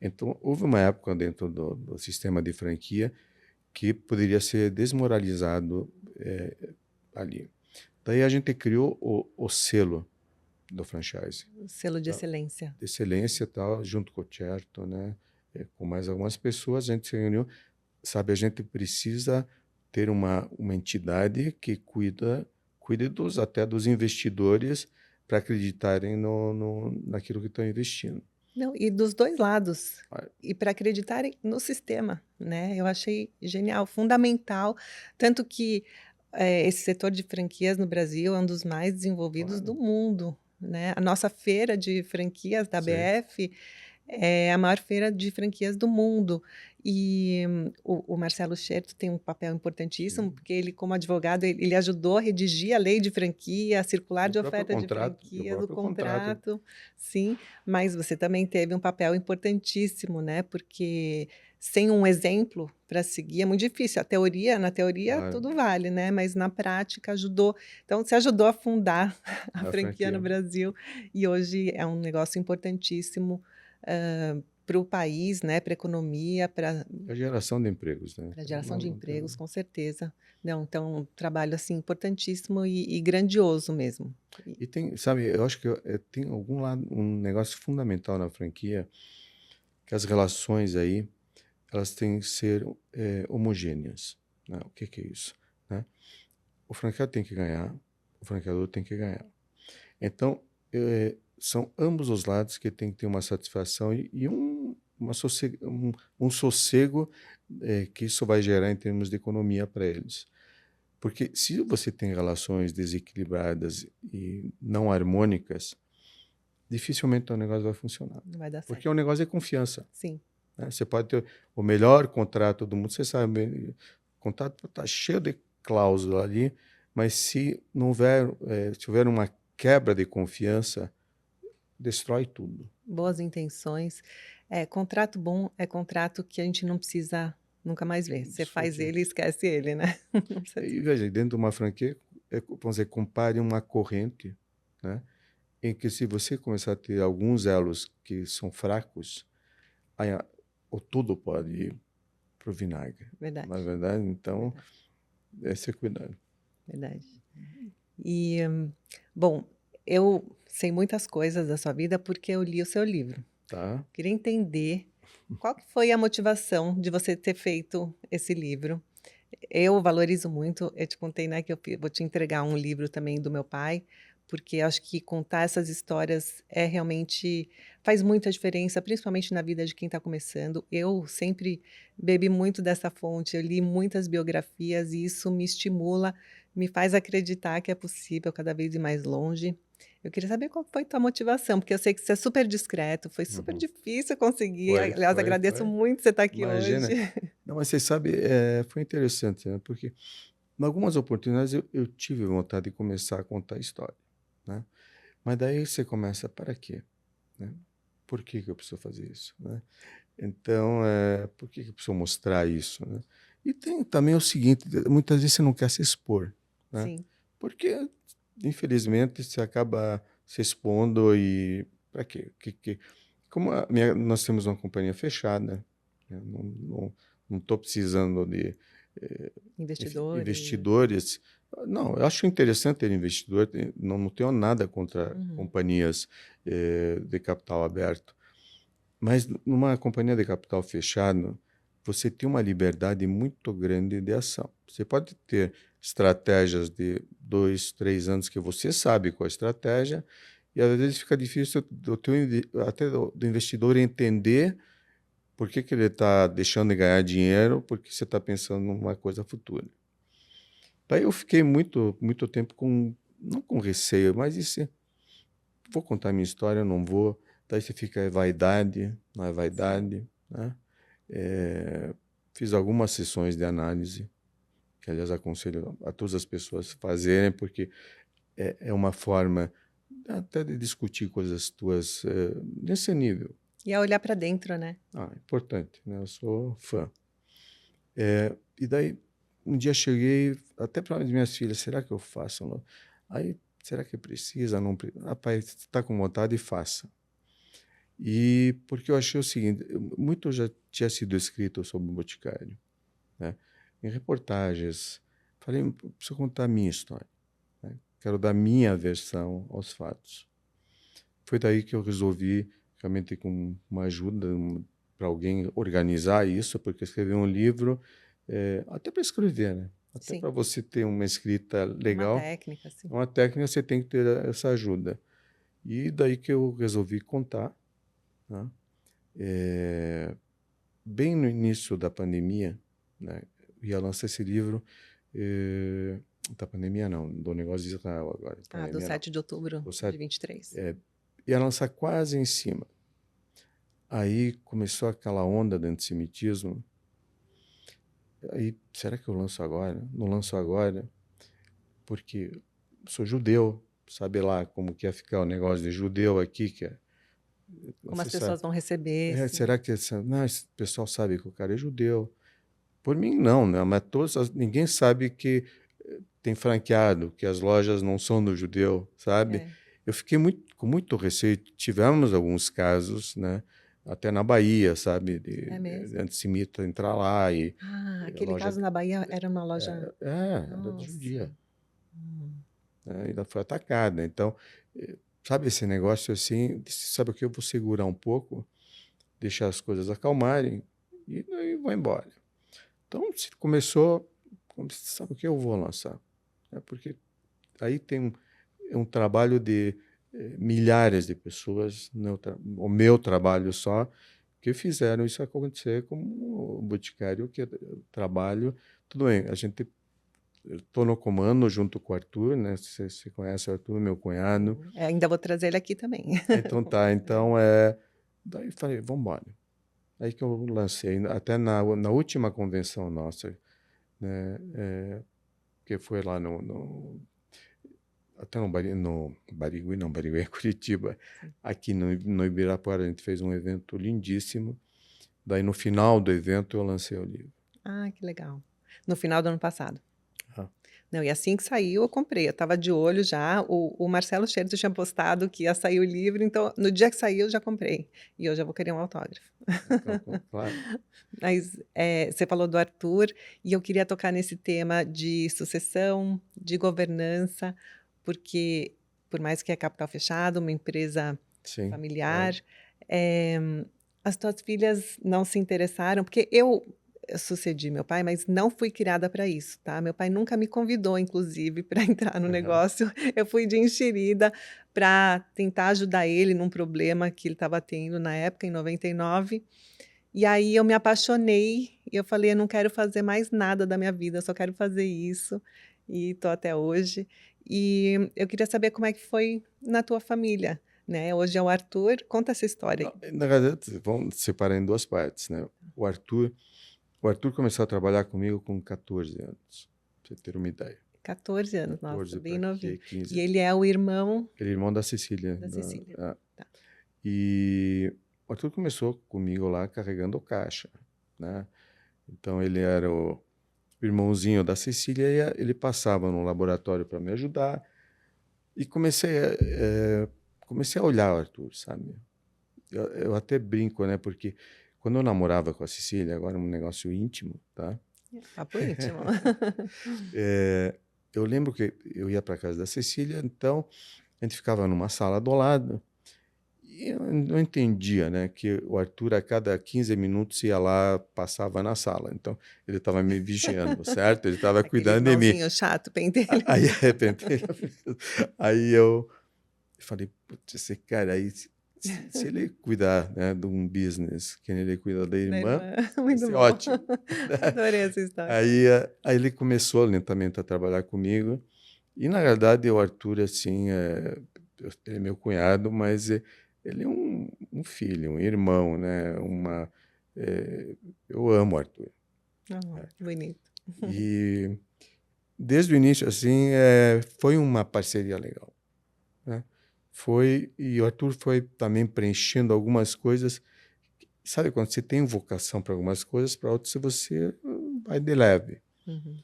Então, houve uma época dentro do sistema de franquia que poderia ser desmoralizado ali. Daí a gente criou o selo do franchise, O selo de tá? excelência. De excelência, tal, junto com o Certo, né? Com mais algumas pessoas, a gente se reuniu. Sabe, a gente precisa ter uma entidade que cuide até dos investidores para acreditarem naquilo que estão investindo. Não, e dos 2 lados. Ah, E para acreditarem no sistema, né, eu achei genial, fundamental, tanto que, esse setor de franquias no Brasil é um dos mais desenvolvidos do claro, mundo, né. A nossa feira de franquias da sei. ABF é a maior feira de franquias do mundo. E o Marcelo Scherto tem um papel importantíssimo, Sim. porque ele, como advogado, ele ajudou a redigir a lei de franquia, a circular E o de próprio oferta de contrato, franquias, o contrato, sim, mas você também teve um papel importantíssimo, né, porque sem um exemplo para seguir é muito difícil. Na teoria claro, tudo vale, né, mas na prática ajudou. Então você ajudou a fundar a a franquia no franquia. Brasil e hoje é um negócio importantíssimo, para o país, né, para a economia, para A geração de empregos, né? a geração Não, de não tem... empregos, com certeza. Não, então um trabalho, assim, importantíssimo e grandioso mesmo. E E tem, sabe, eu acho que tem algum lado, um negócio fundamental na franquia, que as relações aí, elas têm que ser homogêneas, né? O que que é isso, né? O franqueado tem que ganhar, o franqueador tem que ganhar. Então, são ambos os lados que têm que ter uma satisfação e um sossego que isso vai gerar em termos de economia para eles. Porque se você tem relações desequilibradas e não harmônicas, dificilmente o negócio vai funcionar. não vai dar Porque certo. o negócio é confiança, Sim, né? Você pode ter o melhor contrato do mundo, você sabe, o contrato está cheio de cláusula ali, mas se não houver, se houver uma quebra de confiança, destrói tudo. boas intenções. Contrato bom é contrato que a gente não precisa nunca mais ver. Você faz Discutir. ele e esquece ele, né. Não precisa E veja, dentro de uma franquia, vamos dizer, compare uma corrente, né? Em que se você começar a ter alguns elos que são fracos, aí, o tudo pode ir para o vinagre. Na verdade, verdade, então, verdade. é ser cuidado. Verdade. E, bom, eu sei muitas coisas da sua vida porque eu li o seu livro. Tá? Queria entender qual que foi a motivação de você ter feito esse livro. Eu valorizo muito, eu te contei, né, que vou te entregar um livro também do meu pai, porque acho que contar essas histórias é realmente faz muita diferença, principalmente na vida de quem está começando. Eu sempre bebi muito dessa fonte, eu li muitas biografias e isso me estimula, me faz acreditar que é possível cada vez ir mais longe. Eu queria saber qual foi tua motivação, porque eu sei que você é super discreto, foi super Uhum. difícil conseguir. Foi, Aliás, foi, agradeço foi. muito você estar aqui hoje. Imagina. Não, mas você sabe, foi interessante, né? Porque em algumas oportunidades eu tive vontade de começar a contar história, né? Mas daí você começa, para quê? Né? Por que que eu preciso fazer isso, né? Então, por que que eu preciso mostrar isso, né? E tem também o seguinte, muitas vezes você não quer se expor, né? Sim. Porque, infelizmente, você acaba se expondo e para quê? Como nós temos uma companhia fechada, né? Não estou precisando de enfim, Investidores. investidores. Não, eu acho interessante ter investidor, não tenho nada contra Uhum. companhias de capital aberto, mas numa companhia de capital fechado, você tem uma liberdade muito grande de ação. Você pode ter estratégias de 2, 3 anos que você sabe qual é a estratégia, e às vezes fica difícil até do investidor entender por que que ele está deixando de ganhar dinheiro, porque você está pensando numa coisa futura. Daí eu fiquei muito tempo não com receio, mas e se vou contar minha história, não vou. Daí você fica, é vaidade, não é Sim. vaidade, né? Fiz algumas sessões de análise, que aliás aconselho a todas as pessoas fazerem, porque é uma forma até de discutir coisas tuas nesse nível. E é olhar para dentro, né? Importante, né? Eu sou fã. E daí, um dia cheguei, até para as minhas filhas, será que eu faço? Não? Aí, será que precisa? Não, rapaz, você está com vontade, faça. E porque eu achei o seguinte, muito já tinha sido escrito sobre o Boticário, né? Em reportagens. Falei, preciso contar a minha história, né? Quero dar minha versão aos fatos. Foi daí que eu resolvi, realmente com uma ajuda para alguém organizar isso, porque escrever um livro, até para escrever, né? Até Sim. para você ter uma escrita Uma legal, técnica, sim. uma técnica, você tem que ter essa ajuda. E daí que eu resolvi contar, né? Bem no início da pandemia, né? Eu ia lançar esse livro, da pandemia não, do negócio de Israel agora, Do pandemia não. 7 de outubro Do de sete- 23. Ia lançar quase em cima. Aí começou aquela onda do antissemitismo. Aí, será que eu lanço agora? Não lanço agora, porque sou judeu, sabe lá como que ia ficar o negócio de judeu aqui, Como as você sabe. pessoas vão receber, sim. Será que não, esse pessoal sabe que o cara é judeu? Por mim não, né? Mas ninguém sabe que tem franqueado, que as lojas não são do judeu, sabe? É. Eu fiquei com muito receio. Tivemos alguns casos, né? Até na Bahia, sabe? É De mesmo? antissemita entrar lá e a Aquele loja caso na Bahia era uma loja. era de Nossa. judia, Hum. né? Ainda foi atacada. Então, sabe esse negócio assim? Sabe o que? Eu vou segurar um pouco, deixar as coisas acalmarem e aí vou embora. Então, se começou, sabe o que? Eu vou lançar. Porque aí tem um trabalho de milhares de pessoas, né, o meu trabalho só, que fizeram isso acontecer como o Boticário, que trabalho. Tudo bem, estou no comando junto com o Arthur, né? Você conhece o Arthur, meu cunhado. Sim. Ainda vou trazer ele aqui também. Então tá, então daí falei, vamos embora. Aí que eu lancei, até na última convenção nossa, né? Que foi lá até no Barigui, não, Barigui é Curitiba. Sim. Aqui no Ibirapuera a gente fez um evento lindíssimo. Daí no final do evento eu lancei o livro. Que legal. No final do ano passado. Ah. Não, e assim que saiu eu comprei, eu estava de olho já, o Marcelo Scherzo tinha postado que ia sair o livro, então no dia que saiu eu já comprei, e hoje eu vou querer um autógrafo. Então, claro. Mas, você falou do Arthur, e eu queria tocar nesse tema de sucessão, de governança, porque por mais que é capital fechado, uma empresa Sim, familiar, claro. eh, as tuas filhas não se interessaram? Porque eu sucedi meu pai, mas não fui criada para isso, tá. Meu pai nunca me convidou, inclusive, para entrar no Aham. negócio. Eu fui de enxerida para tentar ajudar ele num problema que ele estava tendo na época, em 99. E aí eu me apaixonei, e eu falei: "Eu não quero fazer mais nada da minha vida, eu só quero fazer isso", e tô até hoje. E eu queria saber como é que foi na tua família, né, hoje é o Arthur, conta essa história Não, aí. na verdade, vamos separar em 2 partes, né. O Arthur o Arthur começou a trabalhar comigo com 14 anos, pra você ter uma ideia. 14 anos, nossa, 14 bem para novinho. quê? 15. E ele é o irmão Ele é irmão da Cecília, da Cecília. da Tá. e o Arthur começou comigo lá carregando caixa, né. Então ele era o irmãozinho da Cecília e ele passava no laboratório para me ajudar e comecei a olhar o Arthur, sabe. Eu até brinco, né, porque quando eu namorava com a Cecília, agora é um negócio íntimo, tá. Papo íntimo. Eu lembro que eu ia para casa da Cecília, então a gente ficava numa sala do lado e eu não entendia, né, que o Arthur a cada 15 minutos ia lá, passava na sala. Então ele estava me vigiando, certo? Ele estava Aquele cuidando de mim. irmãozinho chato, pentelho. Aí, de repente, aí eu falei: "Putz, esse cara aí, se ele cuidar, né, de um business que nem ele cuida da Da irmã, irmã, vai muito ser bom. ótimo", né. Adorei essa história. Aí ele começou lentamente a trabalhar comigo e, na verdade, o Arthur, assim, ele é meu cunhado, mas ele é um filho, um irmão, né, eu amo o Arthur. Ah, que bonito. E desde o início, assim, foi uma parceria legal, né. E o Arthur foi também preenchendo algumas coisas. Sabe quando você tem vocação para algumas coisas, para outras você vai de leve. Uhum.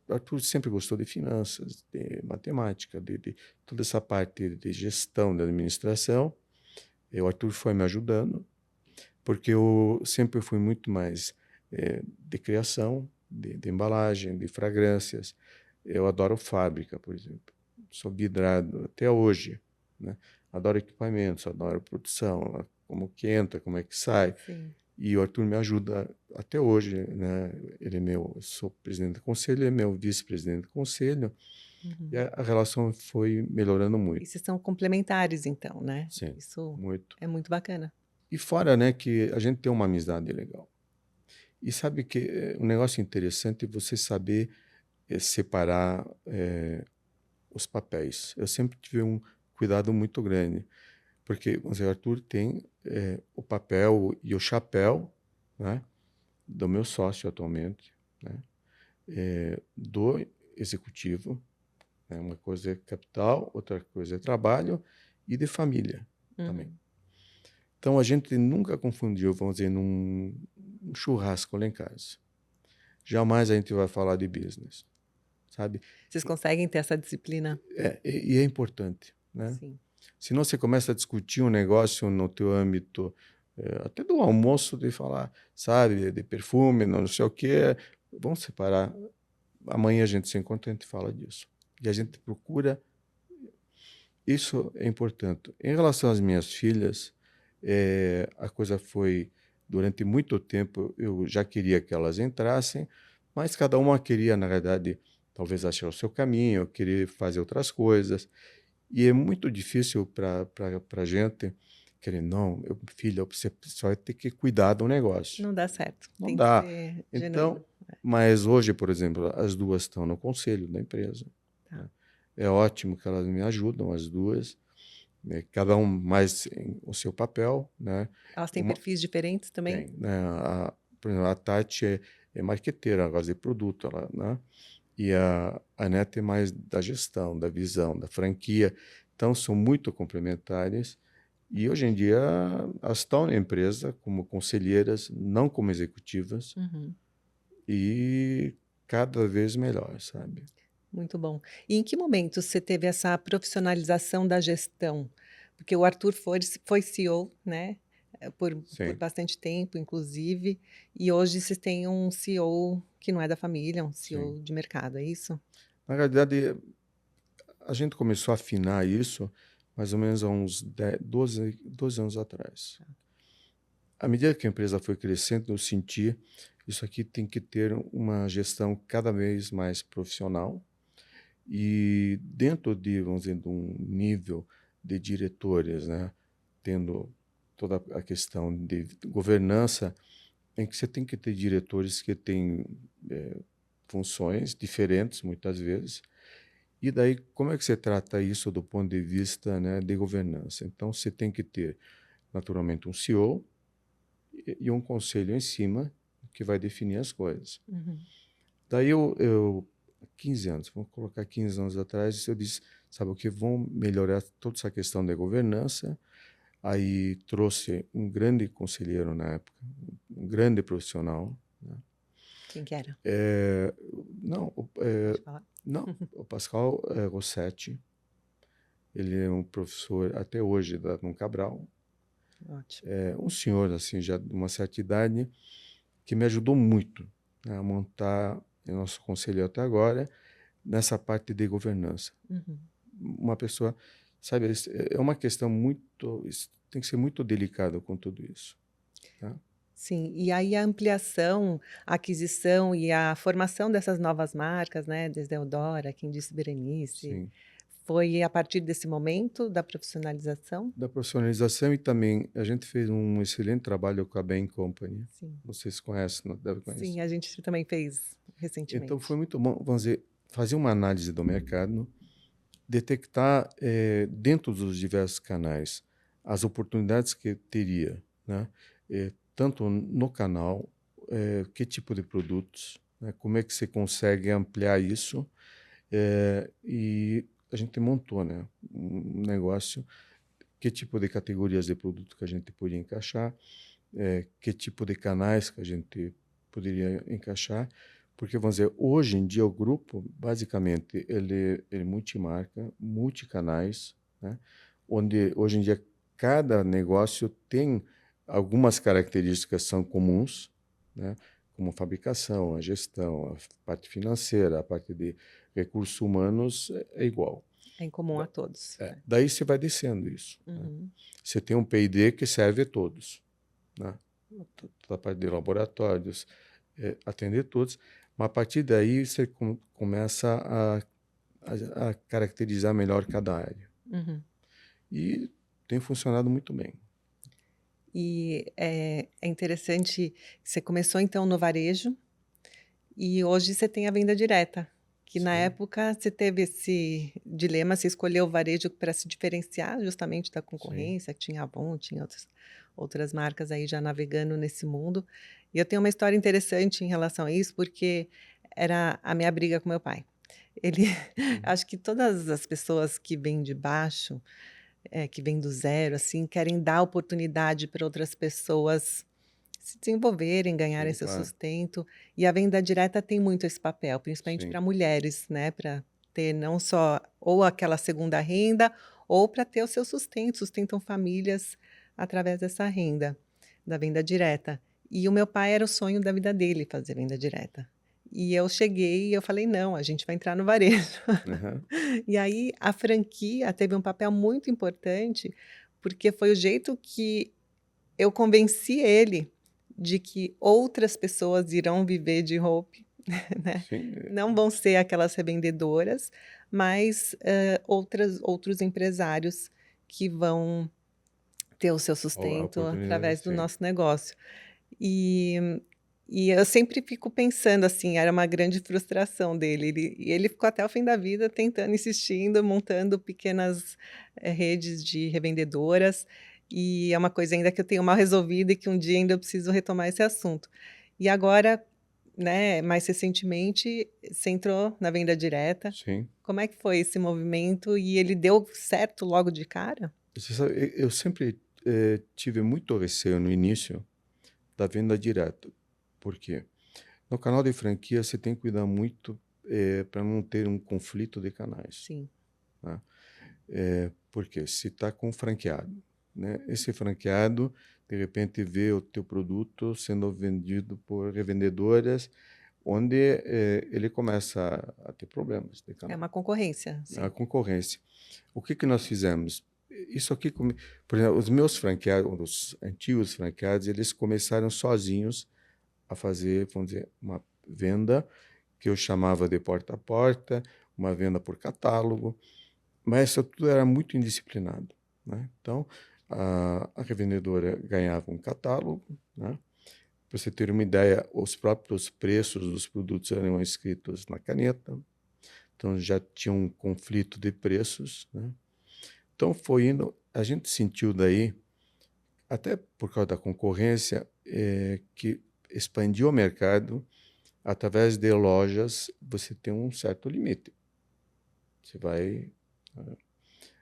O Arthur sempre gostou de finanças, de matemática, de toda essa parte de gestão, de administração. E o Arthur foi me ajudando, porque eu sempre fui muito mais de criação, de embalagem, de fragrâncias. Eu adoro fábrica, por exemplo. Sou vidrado até hoje, né? Adoro equipamentos, adoro produção, como que entra, como é que sai. Sim. E o Arthur me ajuda até hoje, né? Eu sou presidente do conselho, ele é meu vice-presidente do conselho, e Uhum. a relação foi melhorando E muito. vocês são complementares então, né? Sim, Isso muito. é muito bacana. E fora, né, que a gente tem uma amizade legal. E sabe que um negócio interessante é você saber separar os papéis. Eu sempre tive um cuidado muito grande, porque vamos dizer, o Arthur tem o papel e o chapéu, né, do meu sócio atualmente, né, do executivo, né, uma coisa é capital, outra coisa é trabalho e de família também. Uhum. Então a gente nunca confundiu, vamos dizer, num um churrasco lá em casa. Jamais a gente vai falar de business, sabe? Vocês conseguem ter essa disciplina? E é importante, né? Sim. Senão você começa a discutir um negócio no teu âmbito, até do almoço, de falar, sabe, de perfume, não sei o quê. Vamos separar. Amanhã a gente se encontra e a gente fala disso. E a gente procura. Isso é importante. Em relação às minhas filhas, a coisa foi, durante muito tempo, eu já queria que elas entrassem, mas cada uma queria, na verdade, talvez achar o seu caminho, querer fazer outras coisas. E é muito difícil para a gente querer, não, filha, você vai ter que cuidar do negócio. Não dá certo, Não tem que dá. ser Então, genuíno. mas hoje, por exemplo, as duas estão no conselho da empresa, Tá. né. É ótimo que elas me ajudam, as duas, né, cada um mais em o seu papel, né. Elas têm Uma perfis diferentes também? tem, né, por exemplo, a Tati é marqueteira, ela gosta de produto, ela, né, e a Neta é mais da gestão, da visão, da franquia. Então são muito complementares e hoje em dia elas estão na empresa como conselheiras, não como executivas, Uhum. e cada vez melhor, sabe. Muito bom. E em que momento você teve essa profissionalização da gestão? Porque o Arthur foi CEO, né, por Sim. bastante tempo, inclusive, e hoje vocês têm um CEO que não é da família, um Sim. CEO de mercado, é isso? Na realidade, a gente começou a afinar isso mais ou menos há uns 10, 12 anos atrás. À medida que a empresa foi crescendo, eu senti isso aqui tem que ter uma gestão cada vez mais profissional e dentro de, vamos dizer, de um nível de diretores, né, tendo toda a questão de governança, em que você tem que ter diretores que têm funções diferentes, muitas vezes. E daí, como é que você trata isso do ponto de vista, né, de governança? Então, você tem que ter, naturalmente, um CEO e um conselho em cima que vai definir as coisas. Uhum. Daí, 15 anos, vamos colocar 15 anos atrás, eu disse, sabe o que, vamos melhorar toda essa questão da governança. Aí trouxe um grande conselheiro na época, um grande profissional, né? Quem que era? É, não, Pode falar? não, o Pascal Rossetti, ele é um professor até hoje da Dom Cabral, Ótimo. é um senhor assim já de uma certa idade que me ajudou muito, né, a montar o nosso conselho até agora nessa parte de governança. Uhum. Uma pessoa, sabe, é uma questão muito, tem que ser muito delicado com tudo isso, tá? Sim, e aí a ampliação, a aquisição e a formação dessas novas marcas, né, desde a Eudora, quem disse Berenice, Sim. foi a partir desse momento da profissionalização? Da profissionalização e também a gente fez um excelente trabalho com a Bain Company. Sim. Vocês conhecem, não deve conhecer. Sim, a gente também fez Então foi recentemente. muito bom, vamos dizer, fazer uma análise do mercado, detectar dentro dos diversos canais as oportunidades que teria, né? Tanto no canal, que tipo de produtos, né? Como é que você consegue ampliar isso, e a gente montou, né, um negócio, que tipo de categorias de produto que a gente podia encaixar, que tipo de canais que a gente poderia encaixar, porque, vamos dizer, hoje em dia o grupo, basicamente, ele é multimarca, multicanais, né? Onde, hoje em dia, cada negócio tem algumas características que são comuns, né? Como a fabricação, a gestão, a parte financeira, a parte de recursos humanos é igual. É em comum a todos. É. Daí você vai descendo isso, né? Uhum. Você tem um P&D que serve a todos, né? Toda a parte de laboratórios, atender todos, mas a partir daí você começa a caracterizar melhor cada área. Uhum. E tem funcionado muito bem. E é interessante, você começou então no varejo e hoje você tem a venda direta, que na Sim, época você teve esse dilema, você escolheu o varejo para se diferenciar justamente da sim. concorrência, tinha Avon, tinha outras marcas aí já navegando nesse mundo. E eu tenho uma história interessante em relação a isso, porque era a minha briga com meu pai. Ele Uhum. acho que todas as pessoas que vêm de baixo, que vêm do zero, assim, querem dar oportunidade para outras pessoas se desenvolverem, ganharem Sim, seu claro. sustento, e a venda direta tem muito esse papel, principalmente Sim, para mulheres, né, para ter não só ou aquela segunda renda, ou para ter o seu sustento, sustentam famílias através dessa renda, da venda direta. E o meu pai era o sonho da vida dele fazer venda direta. E eu cheguei e eu falei: "Não, a gente vai entrar no varejo". aham, E aí a franquia teve um papel muito importante, porque foi o jeito que eu convenci ele de que outras pessoas irão viver de Hope, né, sim, não vão ser aquelas revendedoras, mas, outros empresários que vão ter o seu a sustento oportunidade, através do sim. nosso negócio. E e eu sempre fico pensando, assim, era uma grande frustração dele, ele ficou até o fim da vida tentando, insistindo, montando pequenas, redes de revendedoras, e é uma coisa ainda que eu tenho mal resolvida e que um dia ainda eu preciso retomar esse assunto. E agora, né, mais recentemente, você entrou na venda direta. Sim. Como é que foi esse movimento e ele deu certo logo de cara? Você sabe, eu sempre tive muito receio no início da venda direta. Por quê? No canal de franquia, você tem que cuidar muito, para não ter um conflito de canais. Sim. Tá? Porque se está com franqueado, né? Esse franqueado, de repente, vê o teu produto sendo vendido por revendedoras, onde ele começa a ter problemas de É canal. uma concorrência, A sim. concorrência. O que nós fizemos? Isso aqui, por exemplo, os meus franqueados, os antigos franqueados, eles começaram sozinhos a fazer, vamos dizer, uma venda que eu chamava de porta a porta, uma venda por catálogo, mas isso tudo era muito indisciplinado, né? Então, a revendedora ganhava um catálogo, né? Para você ter uma ideia, os próprios preços dos produtos eram escritos na caneta, então já tinha um conflito de preços, né? Então foi indo, a gente sentiu daí, até por causa da concorrência, que expandiu o mercado através de lojas, você tem um certo limite. Você vai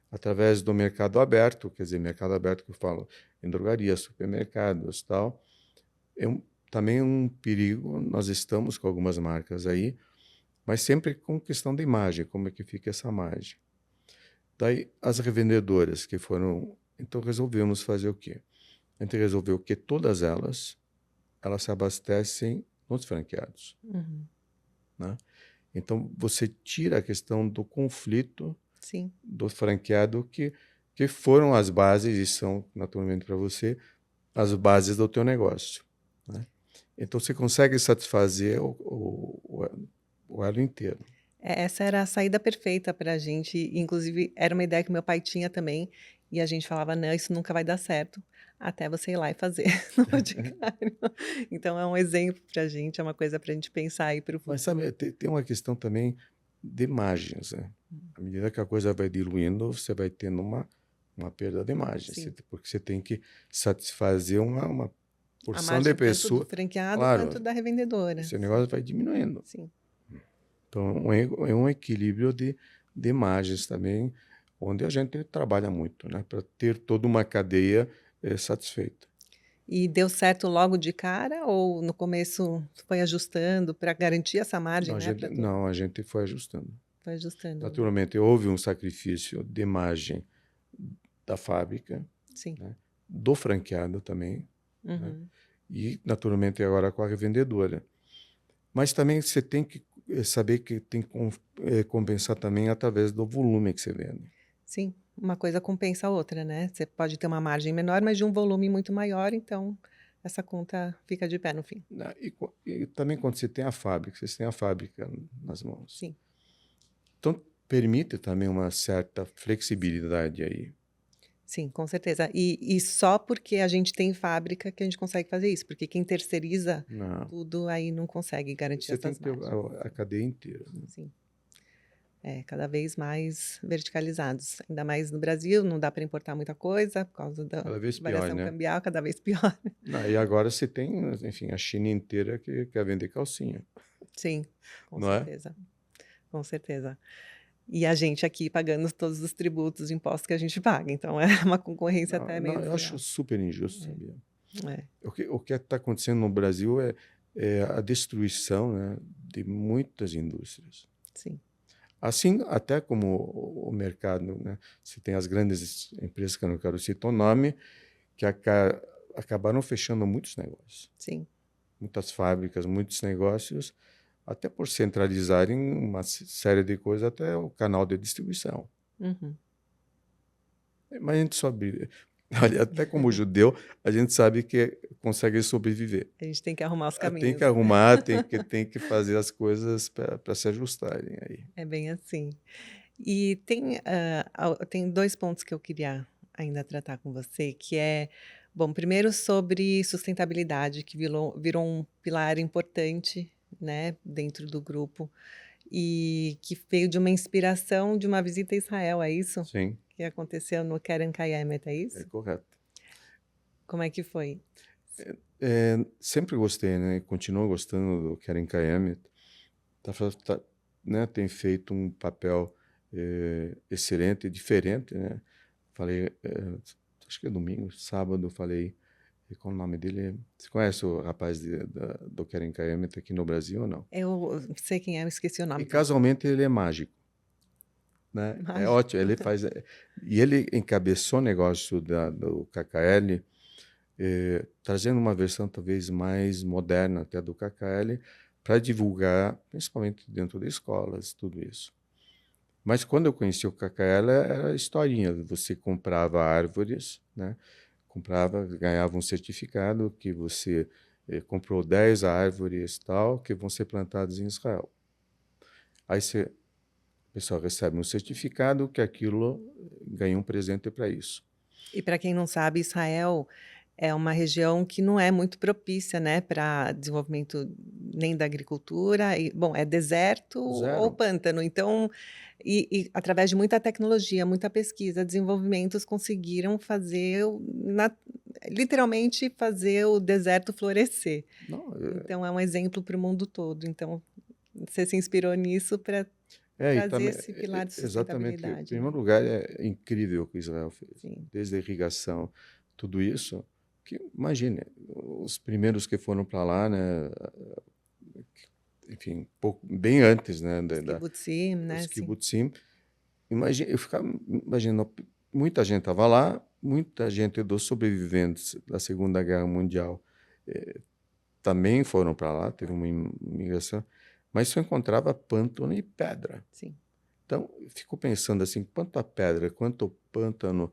através do mercado aberto, quer dizer, mercado aberto que eu falo em drogarias, supermercados, tal, também um perigo. Nós estamos com algumas marcas aí, mas sempre com questão de imagem, como é que fica essa imagem. Daí as revendedoras que foram, então resolvemos fazer o quê? A gente resolveu que todas elas se abastecem nos franqueados, Uhum. né? Então você tira a questão do conflito Sim. do franqueado que foram as bases e são naturalmente para você as bases do teu negócio, né? Então você consegue satisfazer o elo inteiro. Essa era a saída perfeita para a gente, inclusive era uma ideia que meu pai tinha também, e a gente falava: "Não, isso nunca vai dar certo", até você ir lá e fazer no Boticário. Então é um exemplo para a gente, é uma coisa para a gente pensar aí para o Mas futuro. sabe, tem uma questão também de margens, né? À medida que a coisa vai diluindo, você vai tendo uma perda de margem, Sim, porque você tem que satisfazer uma a porção de margem tanto do pessoas. franqueado quanto Claro, da revendedora. esse negócio Sim, vai diminuindo. sim, Então, é um equilíbrio de margens também, onde a gente trabalha muito, né? Para ter toda uma cadeia satisfeita. E deu certo logo de cara ou no começo foi ajustando para garantir essa margem, né, para todo Não, a gente foi ajustando. foi ajustando, né? Naturalmente, houve um sacrifício de margem da fábrica, Sim. né? Do franqueado também, né? Uhum. E, naturalmente, agora com a revendedora. Mas também você tem que saber que tem que compensar também através do volume que você vende. Sim, uma coisa compensa a outra, né. Você pode ter uma margem menor, mas de um volume muito maior, então essa conta fica de pé no fim. Né? E também quando você tem a fábrica, vocês têm a fábrica nas mãos. Sim, Então, permite também uma certa flexibilidade aí. sim, com certeza. E só porque a gente tem fábrica que a gente consegue fazer isso, porque quem terceiriza Não, tudo, aí não consegue garantir você tem essas que ter margens. a cadeia inteira, né? Sim. É, cada vez mais verticalizados, ainda mais no Brasil, não dá para importar muita coisa por causa da Cada vez pior, variação né? cambial, cada vez pior. Não, e agora você tem, enfim, a China inteira que quer vender calcinha, Sim, com não é? certeza, com certeza. E a gente aqui pagando todos os tributos, impostos que a gente paga, então é uma concorrência Não, até meio não, eu acho desleal. super injusto, sabia? É, O que está acontecendo no Brasil é a destruição, né, de muitas indústrias. sim. Assim, até como o mercado, né? Você tem as grandes empresas, que eu não quero citar o nome, que acabaram fechando muitos negócios, Sim, muitas fábricas, muitos negócios, até por centralizarem uma série de coisas, até o canal de distribuição. uhum. Mas a gente sabe, olha, até como judeu, a gente sabe que consegue sobreviver. A gente tem que arrumar os Tem que caminhos. arrumar, tem que fazer as coisas para se ajustarem aí. É bem assim. E tem, tem 2 pontos que eu queria ainda tratar com você, que é, bom, primeiro sobre sustentabilidade, que virou um pilar importante, né, dentro do grupo, e que veio de uma inspiração de uma visita a Israel, é isso? Sim, Que aconteceu no Keren Kayemet, é é isso? correto. Como é que foi? Sempre gostei, né? E continuo gostando do Keren Kayemet. Né, tem feito um papel excelente, diferente, né? Falei, acho que é domingo, sábado, falei qual o nome dele? Você conhece o rapaz do Keren Kayemet aqui no Brasil ou não? Eu sei quem é, eu esqueci o E nome dele. casualmente ele é mágico, né? É Mágico. ótimo, ele faz... E ele encabeçou o negócio do KKL, trazendo uma versão talvez mais moderna até do KKL, para divulgar, principalmente dentro de escolas, tudo isso. Mas quando eu conheci o KKL, era historinha. Você comprava árvores, né? Comprava, ganhava um certificado que você comprou 10 árvores tal, que vão ser plantadas em Israel. Aí o pessoal recebe um certificado que aquilo ganha um presente para isso. E para quem não sabe, Israel é uma região que não é muito propícia, né, para desenvolvimento nem da agricultura e, bom, é deserto ou Zero. pântano, então através de muita tecnologia, muita pesquisa, desenvolvimentos conseguiram fazer literalmente fazer o deserto florescer. Não, Então é um exemplo para o mundo todo. Então você se inspirou nisso para e trazer também, esse pilar de exatamente, em sustentabilidade, né? primeiro lugar, é incrível o que Israel fez. Sim. Desde a irrigação, tudo isso, que imagine, os primeiros que foram para lá, né, enfim, bem antes, né, Os kibbutzim, né? os Sim. kibbutzim, eu ficava imaginando, muita gente estava lá, muita gente dos sobreviventes da Segunda Guerra Mundial também foram para lá, teve uma imigração, mas só encontrava pântano e pedra. Sim. Então, eu fico pensando assim, quanta pedra, quanto pântano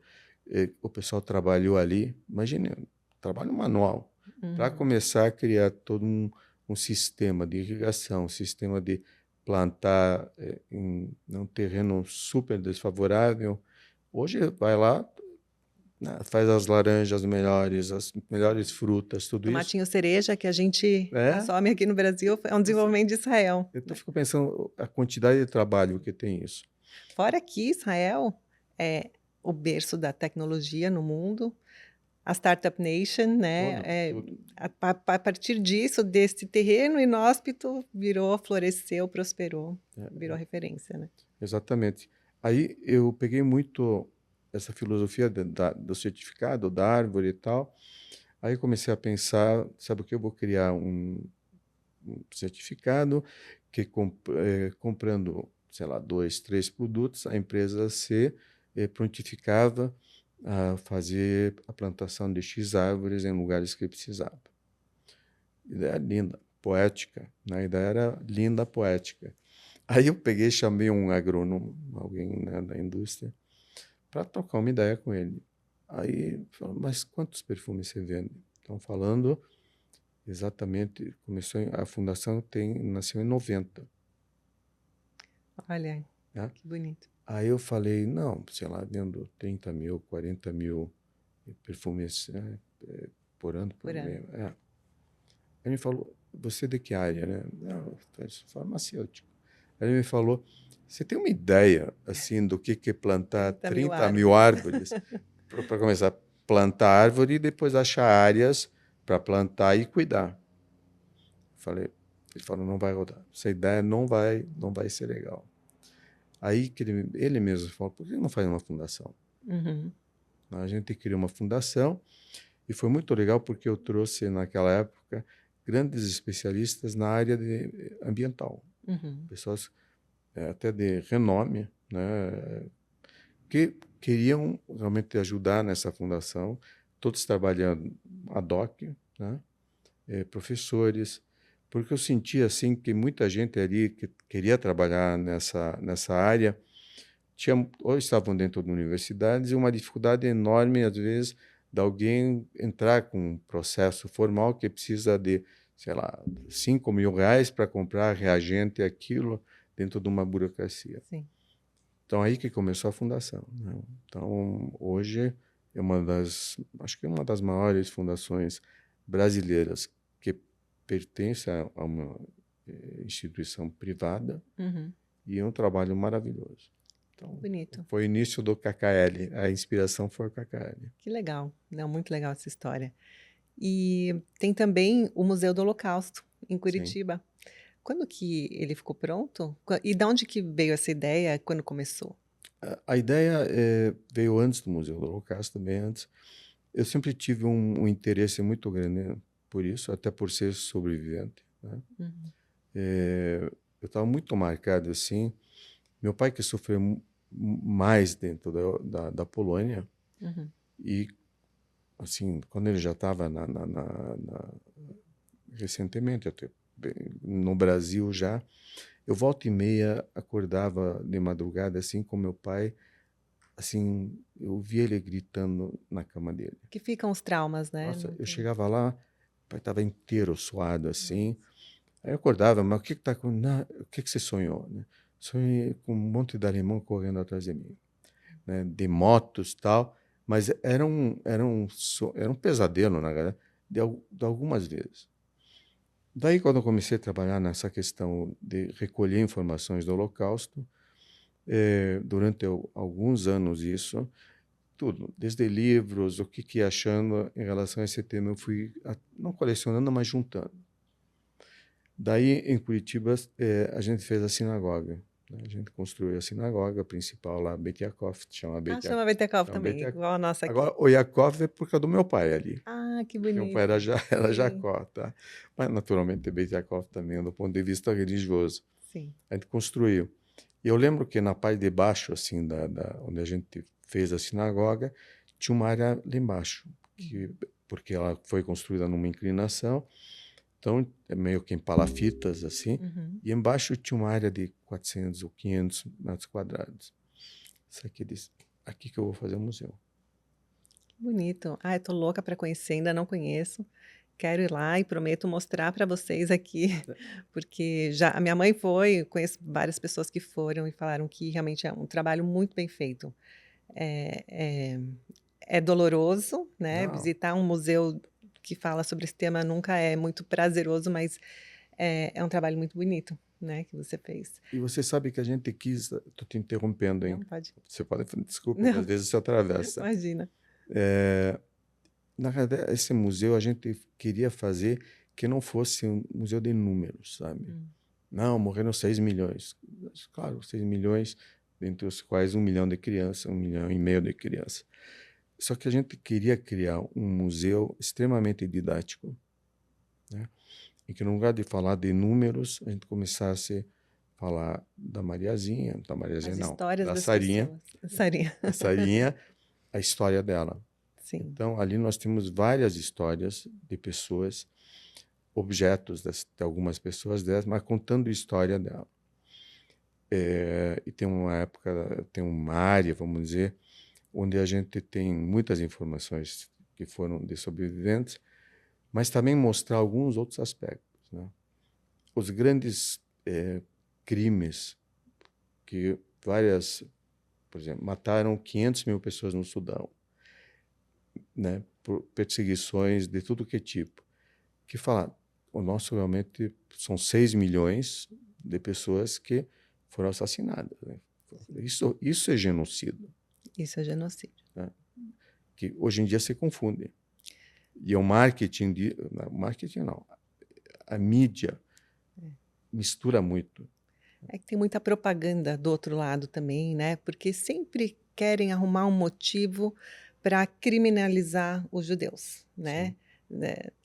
o pessoal trabalhou ali. Imagine, trabalho manual, para Uhum. começar a criar todo um sistema de irrigação, um sistema de plantar em um terreno super desfavorável. Hoje vai lá, né, faz as laranjas melhores, as melhores frutas, tudo isso. Tomatinho cereja que a gente É, consome aqui no Brasil é um você, desenvolvimento de Israel, então né? fico pensando a quantidade de trabalho que tem isso. Fora que Israel é o berço da tecnologia no mundo, a Startup Nation, né? Tudo, tudo. A partir disso, desse terreno inóspito, floresceu, prosperou, virou referência, né? Exatamente. Aí eu peguei muito essa filosofia do certificado, da árvore e tal. Aí comecei a pensar, sabe o que? Eu vou criar um certificado que comprando, sei lá, 2, 3 produtos, a empresa se prontificava a fazer a plantação de X árvores em lugares que precisava. Ideia linda, poética, né? A ideia era linda, poética. Aí eu peguei e chamei um agrônomo, alguém, né, da indústria, para trocar uma ideia com ele. Aí falou, mas quantos perfumes você vende? Estão falando exatamente, a fundação nasceu em 90, Olha, né? que bonito. Aí eu falei, não, sei lá, vendo 30 mil, 40 mil perfumes por ano, Por ano. Aí ele me falou, você de que área, né? Não, eu sou farmacêutico. Aí ele me falou, você tem uma ideia, assim, do que é plantar 30 mil 30 mil árvores? Para começar a plantar árvore e depois achar áreas para plantar e cuidar. Falei, ele falou, não vai rodar. Essa ideia não vai ser legal. Aí que ele mesmo falou, por que não faz uma fundação? Uhum. A gente criou uma fundação e foi muito legal porque eu trouxe, naquela época, grandes especialistas na área ambiental. Uhum. Pessoas até de renome, né, que queriam realmente ajudar nessa fundação, todos trabalhando ad hoc, né, professores, porque eu sentia assim que muita gente ali que queria trabalhar nessa área ou estavam dentro de universidades e uma dificuldade enorme às vezes de alguém entrar com um processo formal que precisa de, sei lá, 5 mil reais para comprar reagente aquilo dentro de uma burocracia. Sim. Então aí que começou a fundação, né? Então hoje é acho que é uma das maiores fundações brasileiras que pertence a uma instituição privada Uhum. e é um trabalho maravilhoso. Então Bonito. foi o início do KKL, a inspiração foi o KKL. Que legal. Não, muito legal essa história. E tem também o Museu do Holocausto, em Sim. Curitiba. Quando que ele ficou pronto? E de onde que veio essa ideia? Quando começou? A ideia veio antes do Museu do Holocausto, bem antes. eu sempre tive um interesse muito grande por isso, até por ser sobrevivente, né? Uhum. Eu estava muito marcado assim. Meu pai que sofreu mais dentro da Polônia Uhum. e assim, quando ele já estava recentemente até no Brasil já, eu volta e meia acordava de madrugada assim com meu pai, assim, eu via ele gritando na cama dele. Que ficam os traumas, né? Nossa, eu Muito. chegava lá, o pai estava inteiro suado assim. Nossa. Aí eu acordava, mas o que que tá com, o que que você sonhou, né? Sonhei com um monte de alemão correndo atrás de mim, né? De motos tal, mas era um pesadelo, na verdade, de algumas vezes. Daí, quando eu comecei a trabalhar nessa questão de recolher informações do Holocausto, durante alguns anos isso, tudo, desde livros, o que ia achando em relação a esse tema, eu fui não colecionando, mas juntando. Daí, em Curitiba, a gente fez a sinagoga, né? A gente construiu a sinagoga principal lá, Beit Yaakov, Ah, chama Betekov chama Beit também, Yaakov. igual a nossa aqui. Agora, o Yaakov é por causa do meu pai ali. Ah, que Porque meu pai era, bonito. era Sim, Jacó, tá? Mas, naturalmente, Beit Yaakov também, do ponto de vista religioso. sim. A gente construiu. E eu lembro que na parte de baixo, assim, onde a gente fez a sinagoga, tinha uma área lá embaixo, Uhum. porque ela foi construída numa inclinação, então é meio que em palafitas, assim, Uhum. e embaixo tinha uma área de 400 ou 500 metros quadrados. Isso aqui, aqui que eu vou fazer o museu. Bonito. Ah, eu tô louca para conhecer, ainda não conheço. Quero ir lá e prometo mostrar para vocês aqui, porque já a minha mãe foi, conheço várias pessoas que foram e falaram que realmente é um trabalho muito bem feito. É, é, é doloroso, né? Não. Visitar um museu que fala sobre esse tema nunca é muito prazeroso, mas é um trabalho muito bonito, né? Que você fez. E você sabe que a gente quis. Estou te interrompendo, hein? Não pode. Você pode. Desculpa, às Não, vezes você atravessa. imagina. Na verdade, esse museu a gente queria fazer que não fosse um museu de números, sabe? Hum. Não, morreram 6 milhões. Claro, 6 milhões, dentre os quais 1 milhão de crianças, 1,5 milhão de crianças. Só que a gente queria criar um museu extremamente didático, né? Em que no lugar de falar de números, a gente começasse a falar da Mariazinha As não, histórias da das Sarinha, pessoas. Sarinha. da Sarinha, a história dela. Sim. Então, ali nós temos várias histórias de pessoas, objetos de algumas pessoas dessas, mas contando a história dela. E tem uma época, tem uma área, vamos dizer, onde a gente tem muitas informações que foram de sobreviventes, mas também mostrar alguns outros aspectos, né? Os grandes crimes que por exemplo, mataram 500 mil pessoas no Sudão, né? Por perseguições de tudo que é tipo. Que fala, o nosso realmente são 6 milhões de pessoas que foram assassinadas, né? Isso é genocídio, Isso é genocídio. né? Que hoje em dia se confunde. E o marketing, marketing não, a mídia mistura muito. É que tem muita propaganda do outro lado também, né? Porque sempre querem arrumar um motivo para criminalizar os judeus, né? Sim,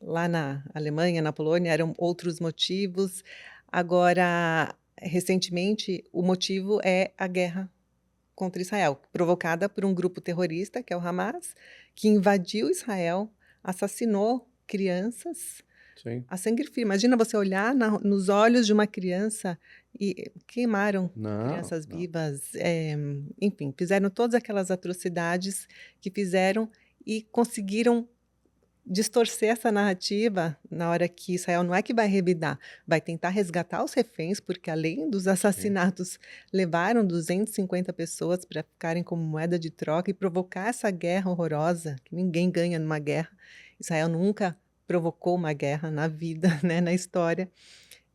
Lá na Alemanha, na Polônia, eram outros motivos. Agora, recentemente, o motivo é a guerra contra Israel, provocada por um grupo terrorista, que é o Hamas, que invadiu Israel, assassinou crianças sim. a sangue frio. Imagina você olhar nos olhos de uma criança e queimaram Não, crianças não. vivas, enfim, fizeram todas aquelas atrocidades que fizeram e conseguiram distorcer essa narrativa na hora que Israel não é que vai revidar, vai tentar resgatar os reféns, porque além dos Sim, assassinatos, levaram 250 pessoas para ficarem como moeda de troca e provocar essa guerra horrorosa, que ninguém ganha numa guerra. Israel nunca provocou uma guerra na vida, né, na história.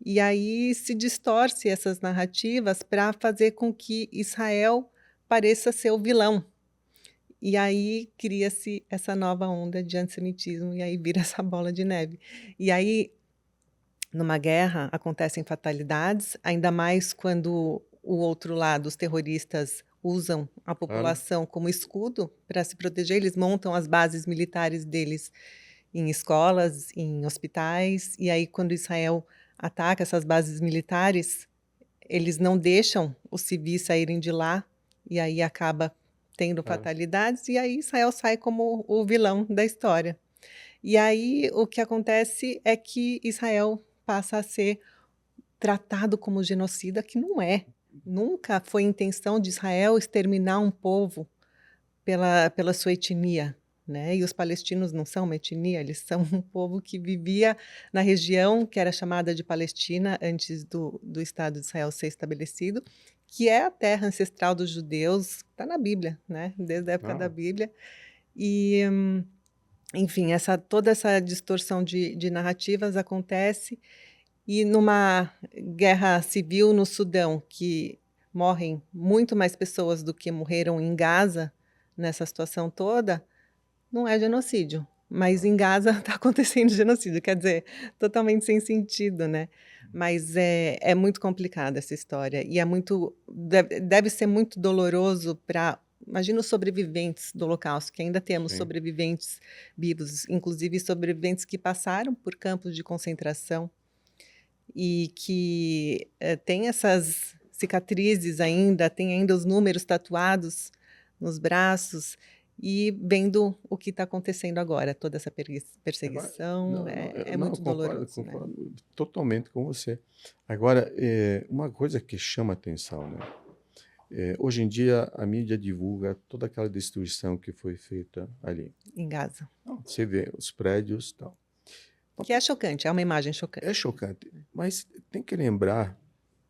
E aí se distorce essas narrativas para fazer com que Israel pareça ser o vilão. E aí cria-se essa nova onda de antissemitismo e aí vira essa bola de neve. E aí, numa guerra, acontecem fatalidades, ainda mais quando o outro lado, os terroristas, usam a Claro, população como escudo para se proteger, eles montam as bases militares deles em escolas, em hospitais, e aí quando Israel ataca essas bases militares, eles não deixam os civis saírem de lá, e aí acaba tendo claro. fatalidades, e aí Israel sai como o vilão da história. E aí o que acontece é que Israel passa a ser tratado como genocida, que não é. Nunca foi intenção de Israel exterminar um povo pela sua etnia, né, e os palestinos não são uma etnia, eles são um povo que vivia na região que era chamada de Palestina antes do Estado de Israel ser estabelecido, que é a terra ancestral dos judeus, está na Bíblia, né, desde a época da Não, Bíblia. E, enfim, toda essa distorção de narrativas acontece, e numa guerra civil no Sudão, que morrem muito mais pessoas do que morreram em Gaza, nessa situação toda, não é genocídio, mas não. em Gaza está acontecendo genocídio, quer dizer, totalmente sem sentido, né. Mas é muito complicada essa história e é muito deve ser muito doloroso para, imagina os sobreviventes do Holocausto, que ainda temos Sim. sobreviventes vivos, inclusive sobreviventes que passaram por campos de concentração e que, têm essas cicatrizes ainda, tem ainda os números tatuados nos braços, e vendo o que está acontecendo agora, toda essa Agora, perseguição, não, não, é não, eu muito concordo, doloroso, né. concordo totalmente com você. Agora, uma coisa que chama atenção, né? Hoje em dia, a mídia divulga toda aquela destruição que foi feita ali. Em Gaza. Não, você vê os prédios e tal. Que é chocante, é uma imagem É chocante. chocante, mas tem que lembrar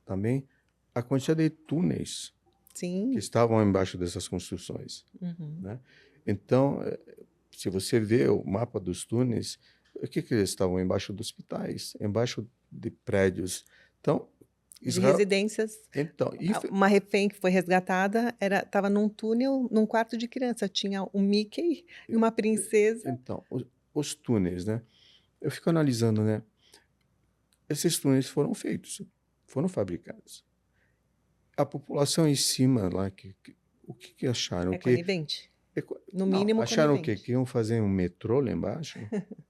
também a quantidade de túneis que Sim. estavam embaixo dessas construções, Uhum. né? Então, se você vê o mapa dos túneis, o que que eles estavam embaixo de hospitais, embaixo de prédios. Então, De Israel, residências, então, uma refém que foi resgatada estava num túnel, num quarto de criança, tinha um Mickey e uma princesa. então, os túneis, né? Eu fico analisando, né? Esses túneis foram feitos, foram fabricados. A população em cima lá, o que que acharam? É conivente, no Não, mínimo acharam o quê? conivente. Que iam fazer um metrô lá embaixo?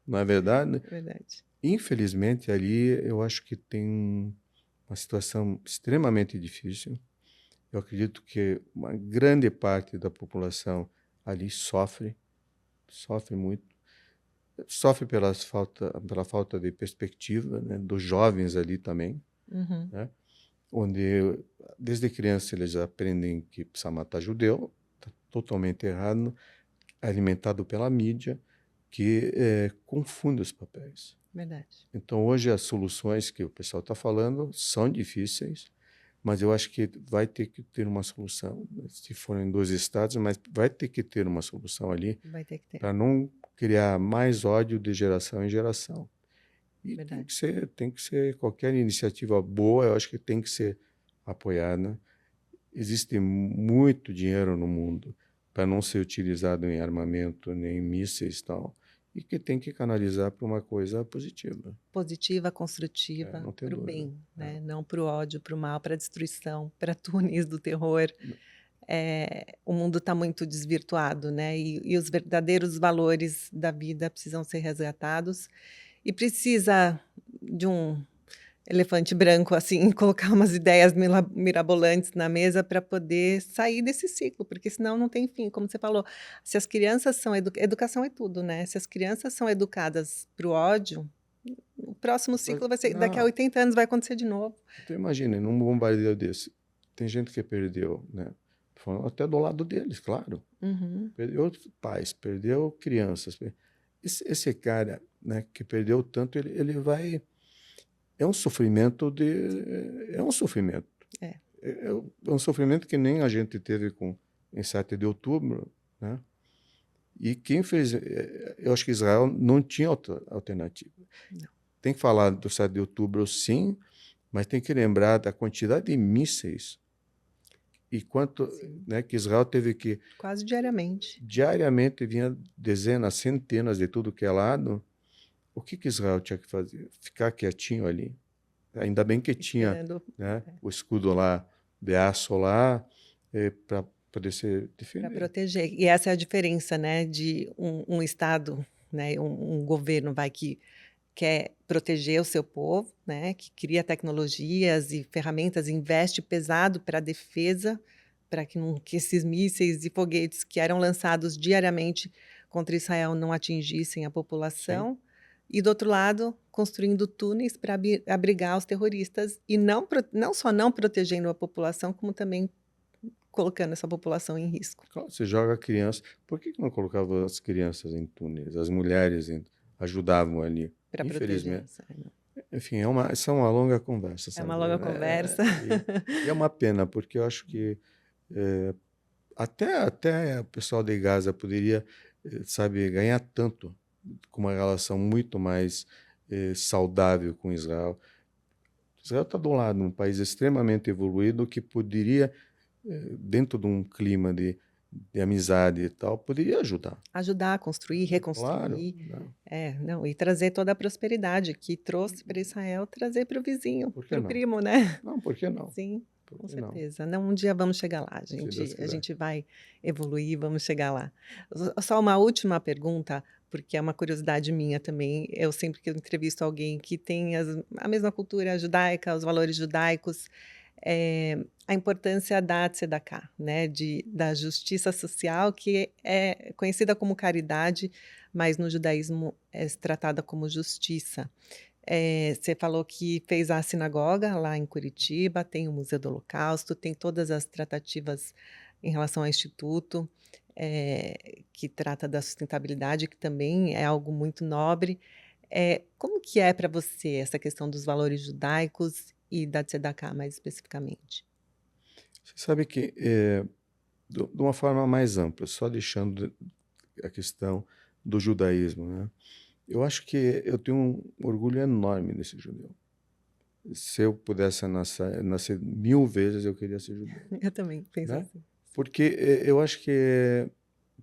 Não é verdade? É verdade. Infelizmente, ali eu acho que tem uma situação extremamente difícil. Eu acredito que uma grande parte da população ali sofre muito, sofre pela falta de perspectiva, né, dos jovens ali também, Uhum. né, onde desde criança eles aprendem que precisa matar judeu, tá totalmente errado, alimentado pela mídia, que confunde os papéis. Verdade. Então, hoje, as soluções que o pessoal está falando são difíceis, mas eu acho que vai ter que ter uma solução, né, se forem dois estados, mas vai ter que ter uma solução ali Vai ter que ter, para não criar mais ódio de geração em geração. E verdade. tem que ser qualquer iniciativa boa, eu acho que tem que ser apoiada. Existe muito dinheiro no mundo para não ser utilizado em armamento, nem em mísseis e tal, e que tem que canalizar para uma coisa positiva. Positiva, construtiva, Não tem para o dúvida. bem, né, não para o ódio, para o mal, para a destruição, para túneis do terror. O mundo está muito desvirtuado, né, e os verdadeiros valores da vida precisam ser resgatados, e precisa de um elefante branco, assim, colocar umas ideias mirabolantes na mesa para poder sair desse ciclo, porque senão não tem fim, como você falou, se as crianças são educação é tudo, né, se as crianças são educadas para o ódio, o próximo ciclo vai ser daqui a Não, 80 anos vai acontecer de novo. então imagine, num bombardeio desse, tem gente que perdeu, né? Falando até do lado deles, claro. Uhum. Perdeu pais, perdeu crianças. Esse cara, né, que perdeu tanto, ele vai. É um sofrimento de. É um sofrimento. É, É um sofrimento que nem a gente teve em 7 de outubro, né? E quem fez. Eu acho que Israel não tinha outra alternativa. não, Tem que falar do 7 de outubro, sim, mas tem que lembrar da quantidade de mísseis e quanto, sim, né, que Israel teve que quase diariamente. diariamente vinha dezenas, centenas de tudo que é lado. O que que Israel tinha que fazer? Ficar quietinho ali. Ainda bem que tinha, Esperando, né, é, o escudo lá de aço lá, para poder se Para defender. proteger. E essa é a diferença, né, de um Estado, né, um governo que quer proteger o seu povo, né, que cria tecnologias e ferramentas, investe pesado para a defesa, para que esses mísseis e foguetes que eram lançados diariamente contra Israel não atingissem a Sim, população, e do outro lado, construindo túneis para abrigar os terroristas e não só não protegendo a população, como também colocando essa população em risco. claro, você joga a criança. Por que não colocava as crianças em túneis? As mulheres ajudavam ali. Para proteger. Infelizmente. Enfim, essa é uma longa conversa, É uma Sandra. longa conversa. E é uma pena, porque eu acho que até o pessoal de Gaza poderia, sabe, ganhar tanto com uma relação muito mais saudável com Israel. Israel está do lado, um país extremamente evoluído que poderia, dentro de um clima de amizade e tal, poderia ajudar. Ajudar a construir, Claro, reconstruir, não. não, e trazer toda a prosperidade que trouxe para Israel, trazer para o vizinho, Por que para o não? primo, né. Não, por que não? Sim, Por com que não? certeza. Não, um dia vamos chegar lá, Se Deus a quiser. gente vai evoluir, vamos chegar lá. Só uma última pergunta, porque é uma curiosidade minha também, eu sempre que eu entrevisto alguém que tem a mesma cultura judaica, os valores judaicos, a importância da tzedakah, né, da justiça social, que é conhecida como caridade, mas no judaísmo é tratada como justiça. Você falou que fez a sinagoga lá em Curitiba, tem o Museu do Holocausto, tem todas as tratativas em relação ao instituto, que trata da sustentabilidade, que também é algo muito nobre. Como que é para você essa questão dos valores judaicos e da tzedakah, mais especificamente? Você sabe que, de uma forma mais ampla, só deixando a questão do judaísmo, né? Eu acho que eu tenho um orgulho enorme nesse judeu. Se eu pudesse nascer 1000 vezes, eu queria ser judeu, Eu também penso né? assim. Porque eu acho que,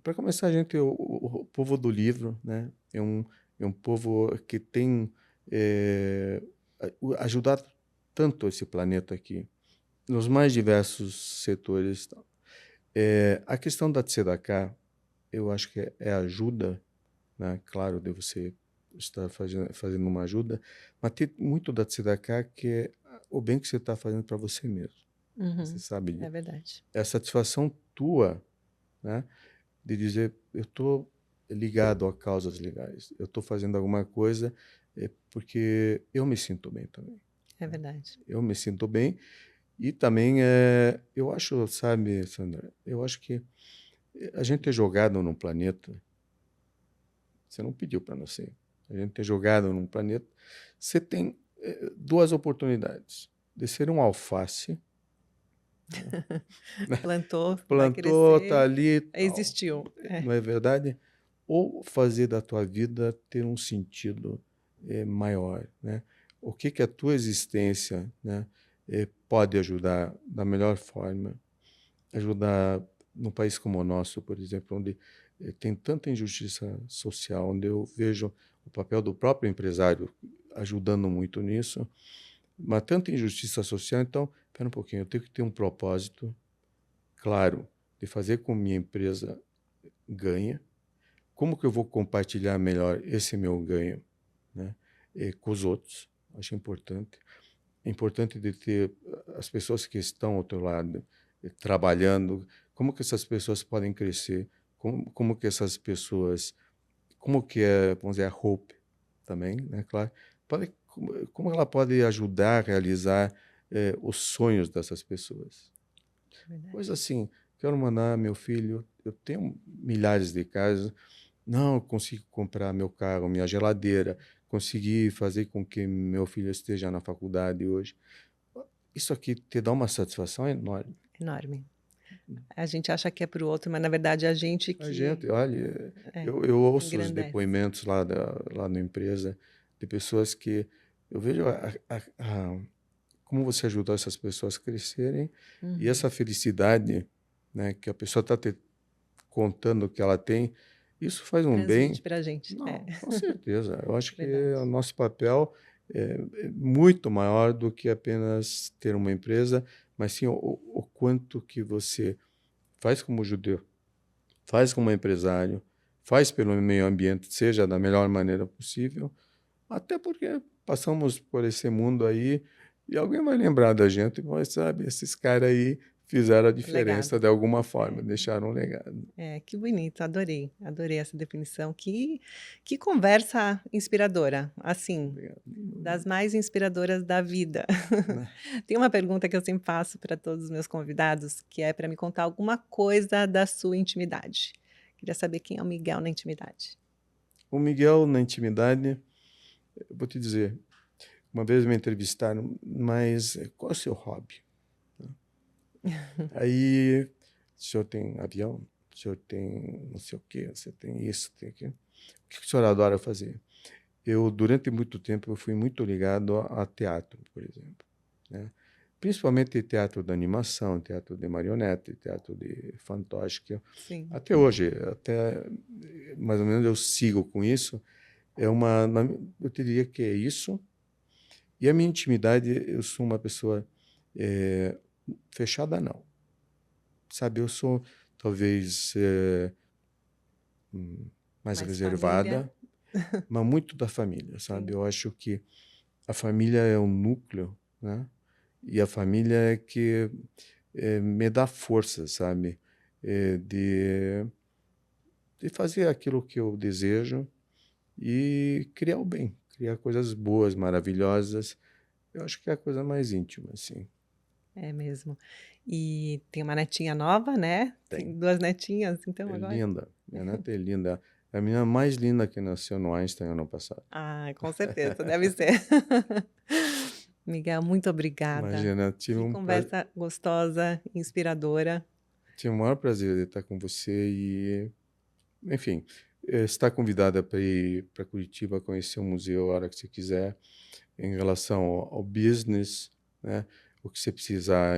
para começar, a gente, o povo do livro, né? É um povo que tem ajudado tanto esse planeta aqui, nos mais diversos setores. A questão da tzedakah, eu acho que é ajuda, né? Claro, de você estar fazendo uma ajuda, mas tem muito da tzedakah que é o bem que você está fazendo para você mesmo. Você Uhum, sabe é disso. verdade. É a satisfação tua, né? De dizer, eu estou ligado a causas legais. Eu estou fazendo alguma coisa porque eu me sinto bem também. É Né? verdade. Eu me sinto bem e também eu acho, sabe, Sandra, eu acho que a gente é jogado num planeta, você não pediu para nascer, a gente é jogado num planeta, você tem duas oportunidades, de ser um alface, né? Plantou, vai Plantou, tá crescer, ali, tal, existiu. não é verdade? Ou fazer da tua vida ter um sentido maior, né? O que que a tua existência, né, pode ajudar da melhor forma, ajudar num país como o nosso, por exemplo, onde tem tanta injustiça social, onde eu vejo o papel do próprio empresário ajudando muito nisso, mas tanta injustiça social, então, espera um pouquinho, eu tenho que ter um propósito claro de fazer com que minha empresa ganhe. Como que eu vou compartilhar melhor esse meu ganho, né, com os outros? Acho importante. É importante de ter as pessoas que estão ao teu lado trabalhando. Como que essas pessoas podem crescer? Como que essas pessoas, como que é, vamos dizer, a Hope também, né? Claro, como ela pode ajudar a realizar os sonhos dessas pessoas? Coisa Verdade. assim, quero mandar meu filho, eu tenho milhares de casas, não, eu consigo comprar meu carro, minha geladeira, consegui fazer com que meu filho esteja na faculdade hoje. Isso aqui te dá uma satisfação enorme. Enorme. A gente acha que é para o outro, mas na verdade é a gente A que gente, olha, é, eu ouço os engrandece. depoimentos lá na empresa de pessoas que eu vejo como você ajudou essas pessoas a crescerem e Uhum. essa felicidade, né, que a pessoa está contando que ela tem, isso faz um Transmite bem. para a gente. Não, com certeza. Eu acho que o Verdade. nosso papel é muito maior do que apenas ter uma empresa, mas sim o quanto que você faz como judeu, faz como empresário, faz pelo meio ambiente, seja da melhor maneira possível, até porque passamos por esse mundo aí e alguém vai lembrar da gente, mas sabe, esses caras aí fizeram a diferença Legado. de alguma forma, É. deixaram um legado. Que bonito, adorei, adorei essa definição. Que conversa inspiradora, assim, Obrigado. das mais inspiradoras da vida. Né? Tem uma pergunta que eu sempre faço para todos os meus convidados, que é para me contar alguma coisa da sua intimidade. Queria saber quem é o Miguel na intimidade. O Miguel, na intimidade, eu vou te dizer, uma vez me entrevistaram, mas qual é o seu hobby? Aí, o senhor tem avião? O senhor tem não sei o quê? Você tem isso, tem aquilo? O que o senhor adora fazer? Eu, durante muito tempo, eu fui muito ligado a teatro, por exemplo, né? Principalmente teatro de animação, teatro de marionete, teatro de fantoche, que Sim. até hoje, até mais ou menos eu sigo com isso. Eu diria que é isso. E a minha intimidade, eu sou uma pessoa eh, fechada, não. Sabe, eu sou talvez mais Mais família. reservada, mas muito da família, sabe? Sim. Eu acho que a família é o núcleo, né? E a família é que me dá força, sabe? Eh, de, de fazer aquilo que eu desejo e criar o bem, criar coisas boas, maravilhosas. Eu acho que é a coisa mais íntima, assim. É mesmo. E tem uma netinha nova, né? Tem. Tem 2 netinhas, então, É agora? linda. Minha neta é linda. É a menina mais linda que nasceu no Einstein ano passado. Ah, com certeza, deve ser. Miguel, muito obrigada. Imagina, Que conversa gostosa, inspiradora. tive o maior prazer de estar com você e, enfim, está convidada para ir para Curitiba conhecer o museu a hora que você quiser. Em relação ao business, né? O que você precisar,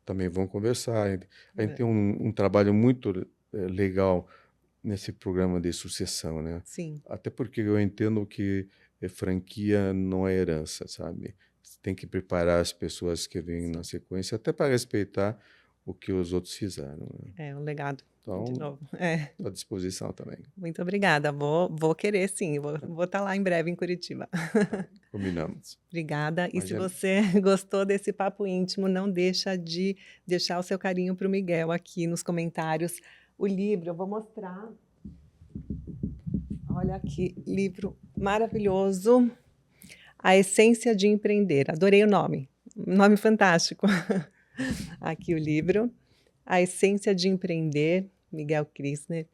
também vão conversar. A gente tem um trabalho muito legal nesse programa de sucessão, né? Sim, Até porque eu entendo que franquia não é herança, sabe? Você tem que preparar as pessoas que vêm na sequência, até para respeitar o que os outros fizeram, né? é um legado, de Então, novo. É, estou à disposição também. muito obrigada. Vou querer sim, vou estar lá em breve em Curitiba. Combinamos. Obrigada. E se Imagina. você gostou desse papo íntimo, não deixa de deixar o seu carinho para o Miguel aqui nos comentários. O livro, eu vou mostrar. Olha aqui, livro maravilhoso. A Essência de Empreender. Adorei o nome. Nome fantástico. Aqui o livro. A Essência de Empreender, Miguel Krisner.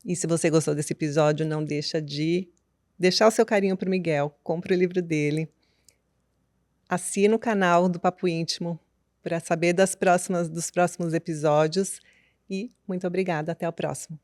E se você gostou desse episódio, não deixa de deixar o seu carinho para o Miguel. Compre o livro dele. Assina o canal do Papo Íntimo para saber dos próximos episódios. E muito obrigada. Até o próximo.